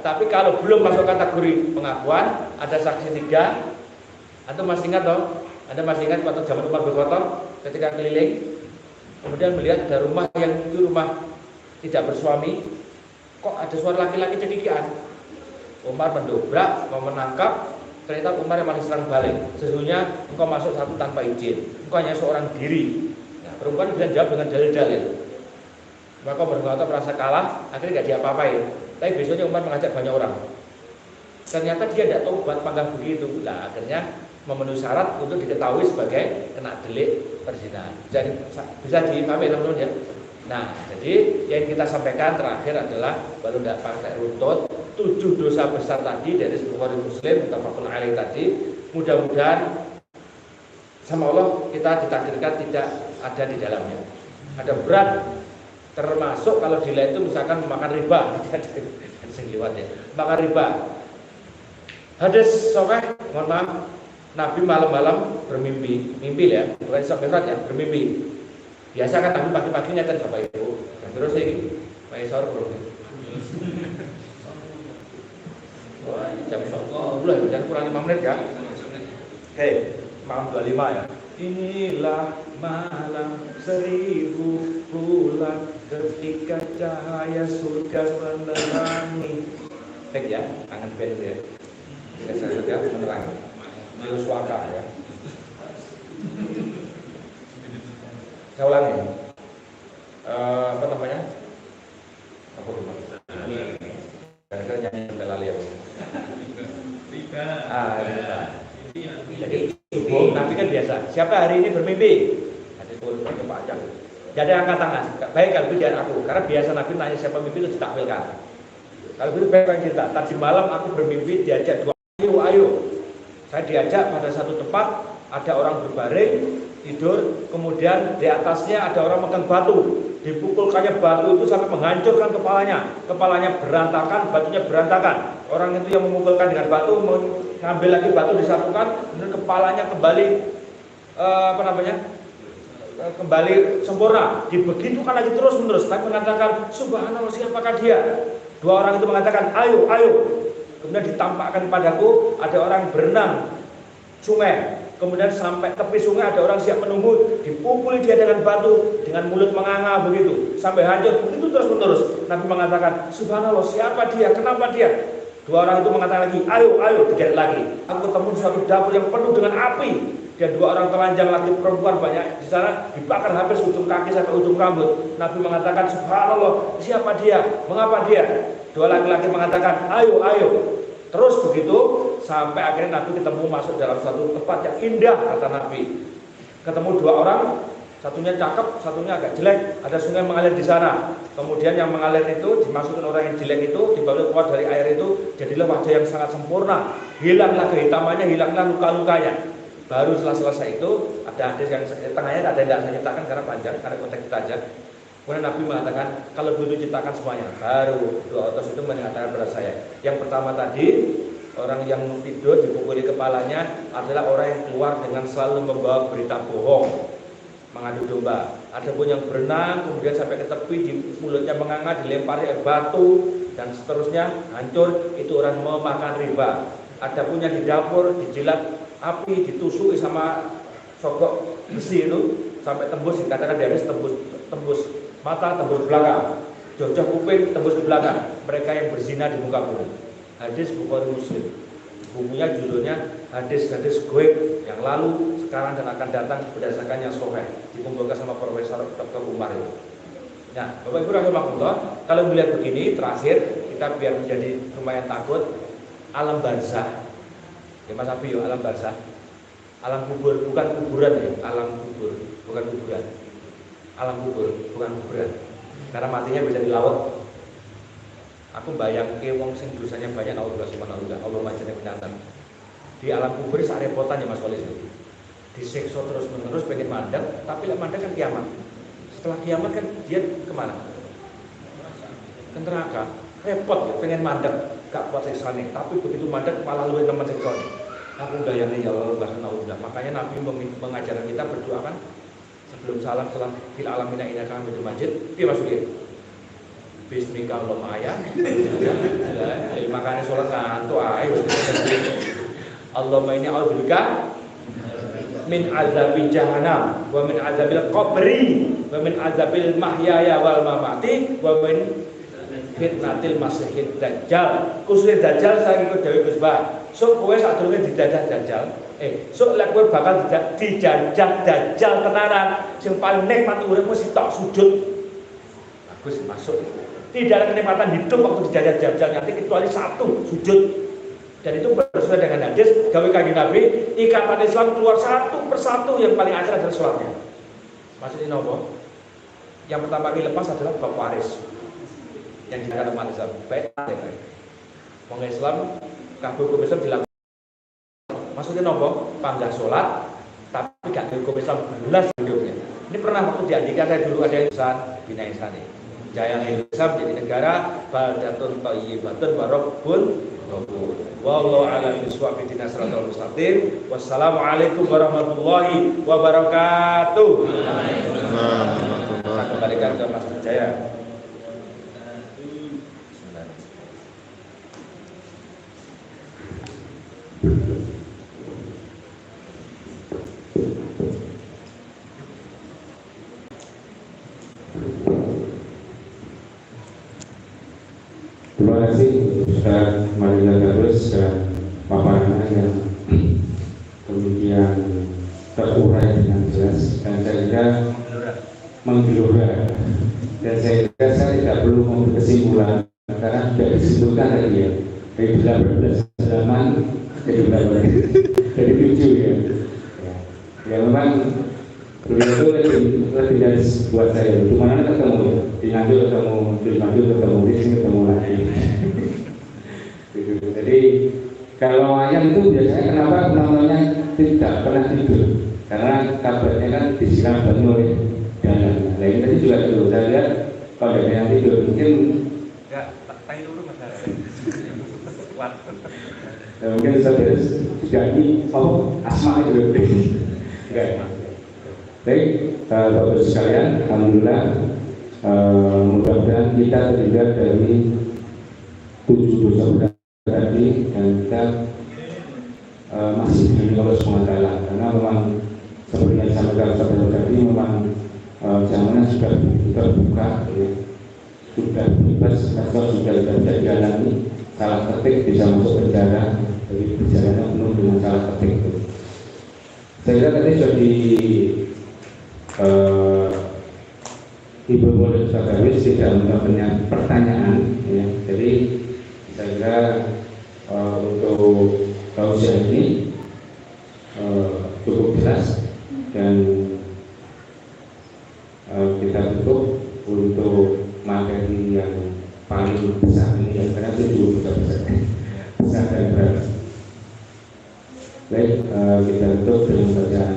Tapi kalau belum masuk kategori pengakuan, ada saksi 3. Anda masih ingat toh? Anda masih ingat waktu zaman Umar berkotor ketika keliling, kemudian melihat ada rumah yang itu rumah tidak bersuami, kok ada suara laki-laki cedikian. Umar mendobrak, mau menangkap, ternyata Umar yang malah serang balik. Sesungguhnya engkau masuk satu tanpa izin, engkau hanya seorang diri. Nah, perempuan bisa jawab dengan dalil-dalil. Maka berkata merasa kalah, akhirnya tidak diapa-apain. Tapi besoknya Umar mengajak banyak orang. Ternyata dia tidak tobat pangkal begitu. Nah, akhirnya memenuhi syarat untuk diketahui sebagai kena delik perzinahan. Jadi bisa dipahami teman-teman ya. Nah, jadi yang kita sampaikan terakhir adalah baru tidak pakai runtut 7 dosa besar tadi dari Bukhari Muslim muttafaqun alaih tadi. Mudah-mudahan sama Allah kita ditakdirkan tidak ada di dalamnya. Ada berat termasuk kalau dilihat itu misalkan makan riba. Makan riba. Hadis sahih, mohon maaf, Nabi malam-malam bermimpi. Mimpi ya, bukan isra mi'raj ya, bermimpi. Biasa kan Nabi pagi-pagi nyatet Bapak Ibu. Dan terus ini Pak Isor belum. Wah, jam 10 ya, jangan kurang 5 menit ya. Oke, malam 25 ya. Inilah malam 1000 bulan ketika cahaya surga menerangi. Baik ya, tangan band ya. Ketika surga menerangi. Itu suaka ya. Saya ulangi. Apa namanya? Apa rumah? Karena nyanyi sampai lali ya. Jadi ibu Nabi kan biasa. Siapa hari ini bermimpi? Ada turun ke pajak. Jadi angkat tangan. Baik kalau itu jangan aku. Karena biasa Nabi nanya siapa mimpi itu ditakwilkan. Kalau itu baik yang cerita. Tadi malam aku bermimpi diajak 2 ayo. Saya diajak pada satu tempat ada orang berbaring. tidur, kemudian di atasnya ada orang megang batu, dipukulkannya batu itu sampai menghancurkan kepalanya berantakan, batunya berantakan. Orang itu yang memukulkan dengan batu mengambil lagi batu disatukan, kemudian kepalanya kembali kembali sempurna. Dibegitukan lagi terus menerus. Tapi mengatakan subhanallah, siapakah dia? Dua orang itu mengatakan ayo. Kemudian ditampakkan padaku ada orang berenang sungai. Kemudian sampai tepi sungai ada orang siap menunggu, dipukuli dia dengan batu, dengan mulut menganga begitu, sampai hancur, begitu terus menerus. Nabi mengatakan, subhanallah, siapa dia? Kenapa dia? Dua orang itu mengatakan lagi, ayo, digeret lagi. Aku ketemu di suatu dapur yang penuh dengan api. Dan dua orang telanjang laki perempuan banyak di sana, dibakar habis ujung kaki sampai ujung rambut. Nabi mengatakan, subhanallah, siapa dia? Mengapa dia? Dua laki-laki mengatakan, ayo. Terus begitu sampai akhirnya Nabi ketemu masuk dalam suatu tempat yang indah, kata Nabi. Ketemu dua orang, satunya cakep, satunya agak jelek. Ada sungai mengalir di sana. Kemudian yang mengalir itu dimasukkan orang yang jelek itu, dibawa keluar dari air itu, jadilah wajah yang sangat sempurna. Hilanglah kehitamannya, hilanglah luka-lukanya. Baru setelah selesai itu ada hadis yang tengahnya ada yang tidak saya ceritakan karena panjang, karena konteks kita aja. Kemudian Nabi mengatakan, kalau dulu ceritakan semuanya, baru dua utus itu mengatakan kepada saya. Yang pertama tadi, orang yang tidur dipukuli kepalanya adalah orang yang keluar dengan selalu membawa berita bohong, mengadu domba. Adapun yang berenang, kemudian sampai ke tepi, di mulutnya menganga, dilempari batu, dan seterusnya, hancur, itu orang memakan riba. Adapun yang di dapur, dijilat api, ditusuk sama sogok besi itu, sampai tembus, dikatakan di hadis tembus mata, tembus belakang, jojok kuping, tembus di belakang. Mereka yang berzina di muka bumi. Hadis Bukhari Muslim. Bukunya judulnya hadis-hadis goib yang lalu, sekarang dan akan datang berdasarkan yang sahih, dikumpulkan sama Profesor Dr. Umar itu. Nah, Bapak Ibu rahimahullah, kalau melihat begini, terakhir kita biar menjadi lumayan takut, alam barzah. Ya Mas Abi, alam barzah. Alam kubur, bukan kuburan ya, alam kubur, bukan kuburan. Alam kubur, bukan kuburan. Karena matinya bisa di laut. Aku bayang ke wong sing dosanya banyak, naudzubillah subhanallah, Allah majene binatang. Di alam kubur sak repotan ya Mas Walis. Disiksa terus menerus pengen mandek, tapi lek mandek kan kiamat. Setelah kiamat kan dia kemana? Ke neraka. Repot ya, pengen mandek, gak kuat siksane, tapi begitu mandek malah luwih nemen siksane. Aku bayangin ya Allah, naudzubillah. Makanya Nabi mengajarkan kita berdoa kan sebelum salam setelah fil alamina innaka hamidum majid. Piye maksudnya? Bismika Allahumma ayat. Makanya sholat ngantuk ae. Allahumma inni a'udzubika min azabil jahannam wa min azabil qabri wa min azabil mahyaya wal mamati wa min fitnatil masihid dajjal. Khususnya dajjal saya ikut Dewi Gusbah. Sok kowe sadurunge dijajah dajjal. Sok lek kowe bakal dijajah dajjal tenanan, sing paling nikmat uripmu sitok sujud. Bagus masuk. Tidak ada kenikmatan hidup waktu dijajah dajjal nanti kecuali satu, sujud. Dan itu bersesuaian dengan hadis gawe kanjeng Nabi, ikatan Islam keluar satu persatu, yang paling akhir adalah sholatnya. Maksudnya nopo? Yang pertama kali lepas adalah bab waris yang dikatakan umat Islam. Baik. Wong Islam kabeh hukum Islam dilakukan. Maksudnya nopo? Panggah sholat, tapi gak hukum Islam belas hidupnya. Ini pernah waktu diandikan saya dulu ada insan bina insani. Jaya Islam jadi negara baldatun thayyibatun wa rabbun ghafur. Wallahu a'lam bishawab. Dinasratul mustaqim. Wassalamualaikum warahmatullahi wabarakatuh. Saya kembalikan ke Mas Jaya. Terima kasih Ustaz Maria Darus dan paparannya yang kemudian terurai dengan jelas, dan saya kira menggelora, dan saya kira saya tidak perlu memberi kesimpulan karena sudah disimpulkan tadi ya, dari 18 zaman jadi berapa, jadi 7 ya. Ya memang beliau itu lebih dari buat saya. Di mana ketemu ya? Di Nganjuk ketemu, di Nganjuk ketemu, di sini ketemu lagi. Jadi kalau ayam itu biasanya kenapa penontonnya tidak pernah tidur? karena kabarnya kan disiram banyak oleh dalam. Nah ini tadi juga dulu saya lihat kalau ada yang tidur mungkin enggak tai dulu masalah. Kuat. Mungkin saya sudah ini asma itu enggak. Baik, Bapak sekalian, alhamdulillah mudah-mudahan kita terhindar dari 7 dosa besar tadi dan kita masih dilindungi Allah SWT, karena memang seperti yang sampaikan tadi memang zamannya sudah terbuka, ya. Sudah bebas, investor sudah bisa dialami, salah ketik bisa masuk penjara, jadi perjalanan penuh dengan salah ketik itu. Saya kira tadi sudah di Ibu boleh Ustaz Darwis tidak punya pertanyaan, ya. Jadi saya kira untuk tausiah ini cukup jelas dan kita tutup untuk materi yang paling besar ini, yang karena itu juga besar dan berat. Baik, kita tutup dengan bacaan.